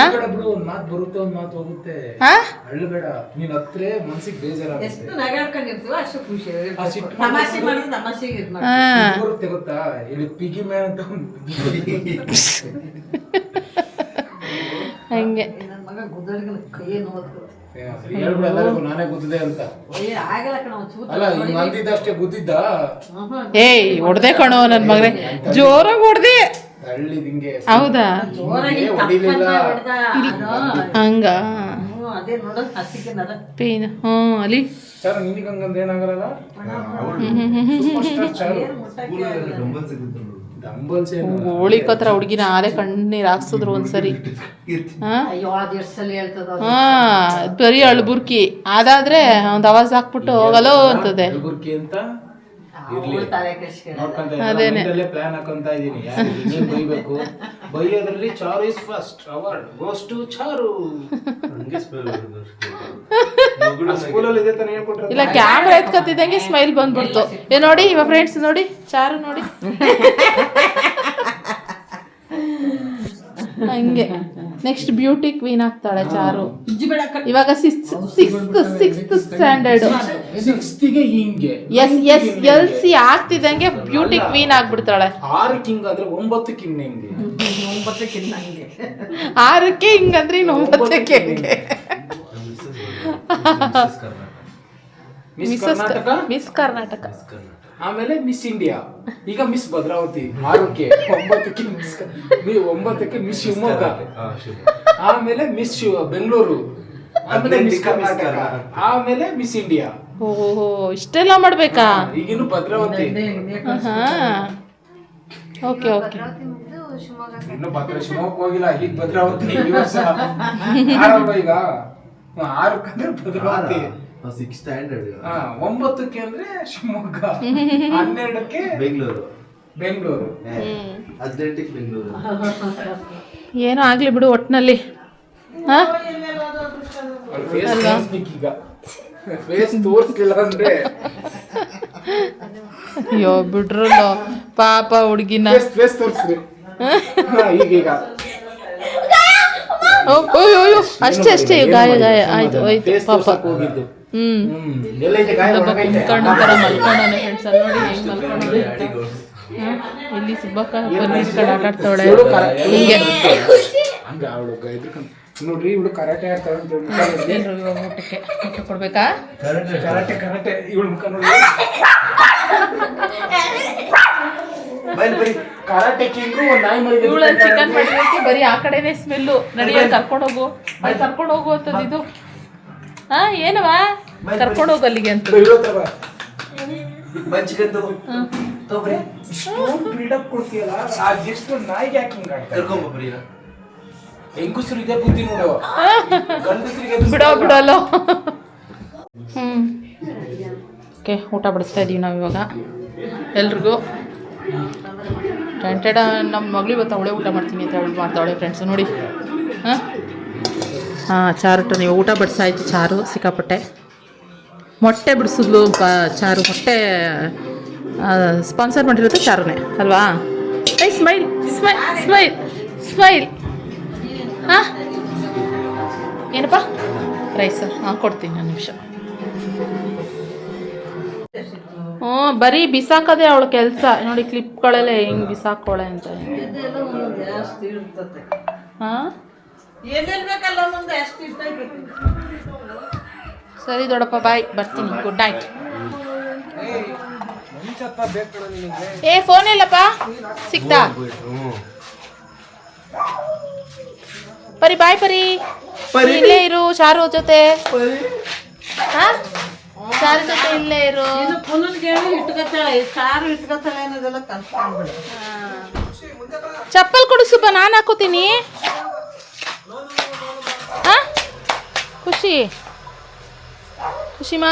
ಎಷ್ಟು ನಗಾಡ್ಕೊಂಡಿರ್ತೀವೋ ಅಷ್ಟು ಖುಷಿ. ತಮಾಷೆ ಮಾಡಿದ್ರೆ ತಮಾಷೆಗೆ ಇದು ಮಾಡಿ ಹಂಗೆ. ನನ್ನ ಮಗ ಗುದ್ದಡಿಗೆ ಕೈ ನೋವು. ನಾನೇ ಗುದ್ದಿದೆ ಅಂತ ಆಗಲ್ಲ ಕಣ ಚೂತ. ಅಂದಿದ್ದಷ್ಟೇ ಗುದ್ದಿದ್ದ. ಏಯ್ ಹೊಡೆದೆ ಕಣೋ ನನ್ನ ಮಗನೇ, ಜೋರಾಗಿ ಹೊಡೆದೆ. ಹೌದಾ? ಹಂಗ ಅದೇ ನೋಡೋದು ಹಸಿಗೆ ನರ ಪೇನ್. ಹ್ಞೂ ಅಲ್ಲಿ ಹೋಳಿಕತ್ರ ಹುಡುಗಿನ ಆರೆ ಕಣ್ಣೀರು ಹಾಕ್ಸಿದ್ರು ಒಂದ್ಸರಿ. ಬರೀ ಅಳ್ಬುರ್ಕಿ ಅದಾದ್ರೆ ಒಂದು ಆವಾಜ್ ಹಾಕ್ಬಿಟ್ಟು ಹೋಗಲೋ ಅಂತದೆ. ಅದೇನೆ ಪ್ಲಾನ್ ಹಾಕೊಂತ ಇದೀನಿ. ಬೈಬೇಕು, ಬೈಯೋದ್ರಲ್ಲಿ Charu is first award goes to Charu. ಇಲ್ಲ, ಕ್ಯಾಮ್ರಾ ಎತ್ಕೊತಿದ್ದಂಗೆ ಸ್ಮೈಲ್ ಬಂದ್ಬಿಡ್ತು. ನೋಡಿ ಇವಾಗ ಫ್ರೆಂಡ್ಸ್, ನೋಡಿ ಚಾರು ನೋಡಿ ಹಂಗೆ ನೆಕ್ಸ್ಟ್ ಬ್ಯೂಟಿ ಕ್ವೀನ್ ಆಗ್ತಾಳೆ ಚಾರು. ಇಜ್ಜಿ ಬೇಡ ಇವಾಗ ಸಿಕ್ಸ್ತ್ ಸ್ಟ್ಯಾಂಡರ್ಡ್. ಸಿಕ್ಸ್ತಿಗೆ ಹಿಂಗೆ ಎಲ್ ಸಿ ಆಗ್ತಿದ್ದಂಗೆ ಬ್ಯೂಟಿ ಕ್ವೀನ್ ಆಗ್ಬಿಡ್ತಾಳೆ. 6 ಕಿಂಗ್ ಆದ್ರೆ 9 ಕಿಂಗ್ ಹೆಂಗೆ? 9ಕ್ಕೆ ನಂಗೆ 6ಕ್ಕೆ ಹಿಂಗಂದ್ರೆ 9ಕ್ಕೆ ಹೆಂಗೆ? ಮಿಸ್ ಕರ್ನಾಟಕ, ಮಿಸ್ ಕರ್ನಾಟಕ, ಆಮೇಲೆ ಮಿಸ್ ಇಂಡಿಯಾ, ಈಗ ಮಿಸ್ ಭದ್ರಾವತಿ. 6ಕ್ಕೆ 9ಕ್ಕೆ 9ಕ್ಕೆ ಮಿಸ್ ಶಿವಮೊಗ್ಗ, ಆಮೇಲೆ ಮಿಸ್ ಬೆಂಗಳೂರು, ಆಮೇಲೆ ಮಿಸ್ ಕರ್ನಾಟಕ, ಆಮೇಲೆ ಮಿಸ್ ಇಂಡಿಯಾ. ಓಹೋ ಇಷ್ಟೆಲ್ಲ ಮಾಡ್ಬೇಕಾ? ಈಗಿನ್ನು ಭದ್ರಾವತಿ. ಹಾ ಓಕೆ ಓಕೆ. ಭದ್ರಾವತಿ ಮುಗಿದು ಶಿವಮೊಗ್ಗ ಇನ್ನು ಶಿವಮೊಗ್ಗ ಹೋಗಿಲ್ಲ, ಈಗ ಭದ್ರಾವತಿ. ಈ ವರ್ಷ 6 ಈಗ 6ಕ್ಕೆ ಭದ್ರಾವತಿ, 6th ಸ್ಟ್ಯಾಂಡರ್ಡ್. 9ಕ್ಕೆ ಅಂದ್ರೆ ಶಿವಮೊಗ್ಗ, 12ಕ್ಕೆ ಬೆಂಗಳೂರು, ಬೆಂಗಳೂರು, 18ಕ್ಕೆ ಬೆಂಗಳೂರು. ಏನೋ ಆಗ್ಲಿ ಬಿಡು ಒಟ್ನಲ್ಲಿ. ಹಾ ಫೇಸ್ ತೋರಿಸ್ಬೇಕೀಗ, ಫೇಸ್ ತೋರಿಸ್ಲಿಲ್ಲ ಅಂದ್ರೆ ಅಯ್ಯೋ ಬಿಡ್ರಲ್ಲ ಪಾಪ ಹುಡುಗಿನ. ಫೇಸ್ ತೋರಿಸ್ರಿ ಈಗೀಗ. ಅಯ್ಯೋ ಅಷ್ಟೇ ಗಾಯ ಆಯ್ತು ಆಯ್ತು ಫೇಸ್ ಪಾಪ. ತೋರ್ಸಕ್ ಹೋಗಿದ್ದು. ಎಲ್ಲೈತೆ ಗಾಯ? ಒಳಗೈತೆ. ಕುಂತ್ಕೊಂಡು ತರ ಮಲ್ಕೊಂಡವನೆ ಫ್ರೆಂಡ್ಸ್. ಅಲ್ಲಿ ನೋಡಿ ಹೆಂಗ್ ಮಲ್ಕೊಂಡವನೆ. ಇಲ್ಲಿ ಸುಬ್ಬಕ್ಕ ಬಂದು ಆಟ ಆಡ್ತಾವಳೆ ಹಿಂಗೆ. ಹಂಗ ಅವಳು ನೋಡ್ರಿ, ಇವಳು ಕರಾಟೆ ಆಡ್ತಾಳೆ ಅಂತ ಹೇಳ್ಬಿಟ್ಟು ಏನ್ರು ಇವಾಗ ಊಟ ಕೊಡ್ಬೇಕಾ? ಕರಾಟೆ ಇವಳು ಮುಖ ನೋಡಿ. ಕರಾಟೆ ಕಿಂಗು ಒಂದು ನಾಯಿ ಮರಿ. ಇವಳ ಚಿಕನ್ ಮಾಡಿದಕ್ಕೆ ಬರೀ ಆ ಕಡೆನೇ ಸ್ಮೆಲ್ಲು. ನಡಿಯ ಕರ್ಕೊಂಡೋಗು, ಅಲ್ಲಿ ಕರ್ಕೊಂಡೋಗು ಅಂತದ್ದು ಇದು. ಹಾ ಏನವಾ ಕರ್ಕೊಂಡೋಗು ಅಲ್ಲಿಗೆ ಅಂತ. ಬಿಲ್ಡಪ್ ಕೊಡ್ತೀಯಲ್ಲ, ಅದೆಷ್ಟು ನಾಯಿಗೆ ಯಾಕೆ ಹಿಂಗಾಗ್ತದೆ? ಹೆಂಗಸರು ಇದೆ ಬುದ್ಧಿ ನೋಡು, ಗಂಡಸರಿಗೆ ಬಿಡೋಲ್ಲ. ಓಕೆ ಊಟ ಬಡಿಸ್ತಾ ಇದ್ದೀವಿ ನಾವು ಇವಾಗ ಎಲ್ರಿಗೂ. ಟೆಂಟೆಡ ನಮ್ಮ ಮಗಳು ಇವತ್ತು ಅವಳೇ ಊಟ ಮಾಡ್ತೀನಿ ಅಂತ ಹೇಳಿ ಮಾಡ್ತಾವಳೆ ಫ್ರೆಂಡ್ಸು ನೋಡಿ. ಹಾಂ ಚಾರು ನೀವು ಊಟ ಬಡಿಸಾಯ್ತು. ಚಾರು ಸಿಕ್ಕಾಪಟ್ಟೆ ಮೊಟ್ಟೆ ಬಿಡಿಸಿದ್ಲು ಚಾರು. ಮೊಟ್ಟೆ ಸ್ಪಾನ್ಸರ್ ಮಾಡಿರೋದು ಚಾರುನೇ ಅಲ್ವಾ? I smile smile smile smile. ಹಾಂ ಏನಪ್ಪ ರೈಸ್? ಹಾಂ ಕೊಡ್ತೀನಿ ಒಂದು ನಿಮಿಷ. ಹ್ಞೂ ಬರೀ ಬಿಸಾಕೋದೆ ಅವಳ ಕೆಲಸ ನೋಡಿ. ಕ್ಲಿಪ್ಗಳೆಲ್ಲ ಹೆಂಗೆ ಬಿಸಾಕೋಳೆ ಅಂತ. ಜಾಸ್ತಿ ಇರ್ತದೆ. ಹಾಂ ಎಲ್ಲೆಲ್ಲಿ ಬೇಕಲ್ಲ ಒಂದೊಂದು ಅಷ್ಟು ಇರ್ತೈತೆ. ಸರಿ ದೊಡ್ಡಪ್ಪ ಬಾಯ್, ಬರ್ತೀನಿ. Good night. ಏ ಫೋನ್ ಇಲ್ಲಪ್ಪ ಸಿಕ್ತಾ? ಪರಿ ಬಾಯ್ ಪರಿ, ಇಲ್ಲೇ ಇರು ಚಾರು ಜೊತೆ. ಹಾಂ ಚಾರು ಜೊತೆ ಇಲ್ಲೇ ಇರು. ಪುನನ್ಗೆ ಇಟ್ಕೊತಾಳೆ, ಸಾರು ಇಟ್ಕೊತಾಳೆ ಅನ್ನೋದೆಲ್ಲ ಕಲ್ತ್ಕೊಂಡ್ಬಿಡು. ಚಪ್ಪಲ್ ಕೊಡು ಸುಬ್ಬ, ನಾನು ಹಾಕೋತೀನಿ. ಹಾಂ ಖುಷಿ ಖುಷಿಮಾ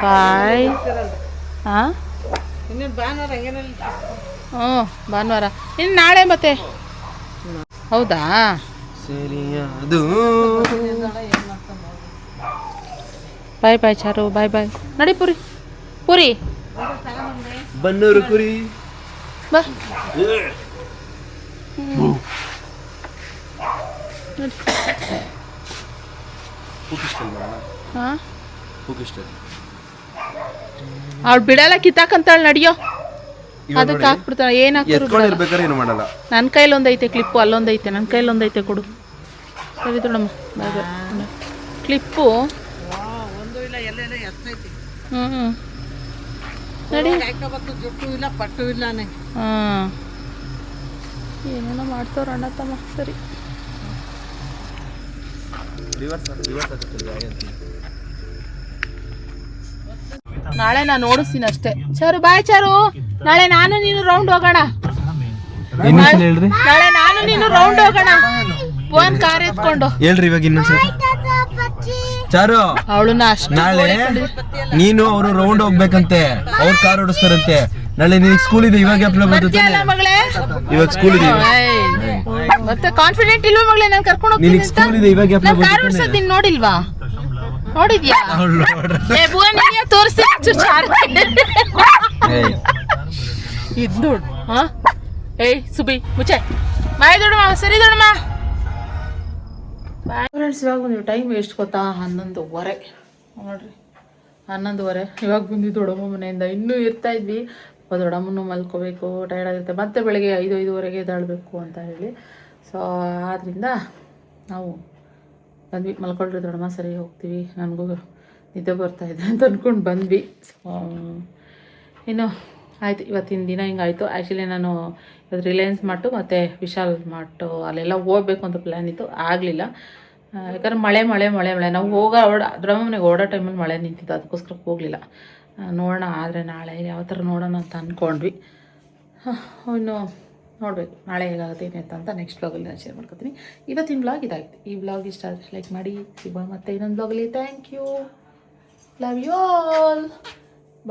ಬಾಯ್. ಹಾಂ ಇನ್ನೊಂದು ಭಾನುವಾರ ಹಂಗೇನಲ್ಲಿ. ಹ್ಞೂ ಭಾನುವಾರ ಇನ್ನು ನಾಳೆ ಮತ್ತೆ. ಹೌದಾ ಅದು ಬಾಯ್ ಬಾಯ್ ಚಾರು, ಬಾಯ್ ಬಾಯ್. ನಡಿ ಪುರಿ ಪುರಿ ಬನ್ನೂರು ಕುರಿ ಬಾ. ಹಾಂ ಅವಳು ಬಿಡಲ್ಲ, ಕಿತ್ತಾಕಂತಾಳೆ ನಡಿಯೋ. ಅದಕ್ಕೆ ಹಾಕ್ಬಿಡ್ತಾಳೆ. ಏನು ಎತ್ಕೊಂಡಿರ್ಬೇಕಾದ್ರೆ ಏನು ಮಾಡಲ್ಲ. ನನ್ನ ಕೈಲೊಂದೈತೆ ಕ್ಲಿಪ್ಪು, ಅಲ್ಲೊಂದೈತೆ, ನನ್ನ ಕೈಲೊಂದೈತೆ ಕೊಡು. ಸರಿ ದೊಡ್ಡಮ್ಮ ಬಾಯ್ ಬಾಯ್. ಕ್ಲಿಪ್ಪು ಒಂದು ಇಲ್ಲ ಎಲ್ಲೆಲ್ಲ ಎತ್ತೈತಿ. ಹ್ಞೂ ನಡಿ. ಹಾಕೋಬೇಕು, ಜುಟ್ಟು ಇಲ್ಲ ಪಟ್ಟು ಇಲ್ಲನೇ. ಹಾಂ ಏನೇನೋ ಮಾಡ್ತವ್ರ ಅಣ್ಣ ತಮ್ಮ. ಸರಿ ನಾಳೆ ನಾನು ಓಡಿಸ್ತೀನಿ ಅಷ್ಟೇ. ಚಾರು ಬಾಯ್ ಚಾರು. ನಾಳೆ ನಾನು ನೀನು ರೌಂಡ್ ಹೋಗೋಣ. ನಾಳೆ ನಾನು ನೀನು ರೌಂಡ್ ಹೋಗೋಣ. ಫೋನ್ ಕಾರ್ ಎತ್ಕೊಂಡು ಹೇಳ್ರಿ ಇವಾಗ ಇನ್ನೊಂದ್ಸರಿ. ಚಾರು ಅವಳನ್ನ ಅಷ್ಟು ನಾಳೆ ನೀನು ಅವರು ರೌಂಡ್ ಹೋಗ್ಬೇಕಂತೆ, ಅವ್ರು ಕಾರ್ ಓಡಿಸ್ತಾರಂತೆ. ನಾಳೆ ನಿನಗೆ ಸ್ಕೂಲ್ ಇದೆ, ಇವಾಗ ಬರ್ತೀಯಲ್ಲ ಮಗಳೇ? ಇವಾಗ ಸ್ಕೂಲ್ ಇದೆ. ಮತ್ತೆ ಕಾನ್ಫಿಡೆಂಟ್ ಇಲ್ವಾ ಮಗಳೇ ನಾನು ಕರ್ಕೊಂಡು ಹೋಗ್ತೀನಿ ನಿನಗೆ ಸ್ಕೂಲ್ ಇದೆ, ಇವಾಗ ನಾನು ಕಾರ್ ಓಡಿಸೋದು ನೀನು ನೋಡಿಲ್ವಾ? ನೋಡಿದ್ಯಾ? ಏ ಭುವನಿಗೆ ತೋರಿಸ್ತೀನಿ ಚಾರು. ಇದು ನೋಡು. ಹಾಂ ಏಯ್ ಸುಬಿ ಮುಚ್ಚೆ ಬಾಯ್ ದೊಡ್ಡಮ್ಮ, ಸರಿ ದೊಡ್ಡಮ್ಮ. Bye friends. ಇವಾಗ ಬಂದಿವಿ, ಟೈಮ್ ಎಷ್ಟು ಗೊತ್ತಾ? 11:15 ನೋಡ್ರಿ, 11:15. ಇವಾಗ ಬಂದ್ವಿ ದೊಡ್ಡಮ್ಮ ಮನೆಯಿಂದ. ಇನ್ನೂ ಇರ್ತಾ ಇದ್ವಿ, ದೊಡ್ಡಮ್ಮನೂ ಮಲ್ಕೋಬೇಕು, ಟೈರ್ಡ್ ಆಗಿರುತ್ತೆ, ಮತ್ತೆ ಬೆಳಗ್ಗೆ 5-5:30 ಎದ್ದೇಳಬೇಕು ಅಂತ ಹೇಳಿ. ಸೊ ಆದ್ದರಿಂದ ನಾವು ಬಂದ್ವಿ. ಮಲ್ಕೊಳ್ರಿ ದೊಡ್ಡಮ್ಮ, ಸರಿ ಹೋಗ್ತೀವಿ, ನನಗೂ ನಿದ್ದೆ ಬರ್ತಾಯಿದೆ ಅಂತ ಅಂದ್ಕೊಂಡು ಬಂದ್ವಿ. ಸೊ ಇನ್ನು ಆಯಿತು, ಇವತ್ತಿನ ದಿನ ಹಿಂಗಾಯಿತು. ಆ್ಯಕ್ಚುಲಿ ನಾನು ಇವತ್ತು ರಿಲಯನ್ಸ್ ಮಾರ್ಟು ಮತ್ತು ವಿಶಾಲ್ ಮಾರ್ಟು ಅಲ್ಲೆಲ್ಲ ಹೋಗ್ಬೇಕು ಅಂತ ಪ್ಲ್ಯಾನ್ ಇತ್ತು, ಆಗಲಿಲ್ಲ. ಯಾಕಂದ್ರೆ ಮಳೆ ನಾವು ದೊಡ್ಡಮ್ಮ ಮನೆಗೆ ಓಡೋ ಟೈಮಲ್ಲಿ ಮಳೆ ನಿಂತಿತ್ತು, ಅದಕ್ಕೋಸ್ಕರ ಹೋಗಲಿಲ್ಲ. ನೋಡೋಣ, ಆದರೆ ನಾಳೆ ಯಾವ ಥರ ನೋಡೋಣ ಅಂತ ಅಂದ್ಕೊಂಡ್ವಿ. ಇನ್ನು ನೋಡಬೇಕು ನಾಳೆ ಹೇಗಾಗುತ್ತೆ ಏನಾಯ್ತು ಅಂತ ನೆಕ್ಸ್ಟ್ ಬ್ಲಾಗಲ್ಲಿ ನಾನು ಶೇರ್ ಮಾಡ್ಕೊತೀನಿ. ಇವತ್ತಿನ ಬ್ಲಾಗ್ ಇದಾಗಿತ್ತು. ಈ ಬ್ಲಾಗ್ ಇಷ್ಟ ಆದರೆ ಲೈಕ್ ಮಾಡಿ. ಸಿಗೋಣ ಮತ್ತೆ ಇನ್ನೊಂದು ಬ್ಲಾಗಲ್ಲಿ. Thank you, love you all,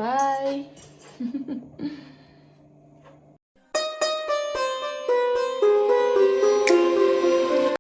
bye.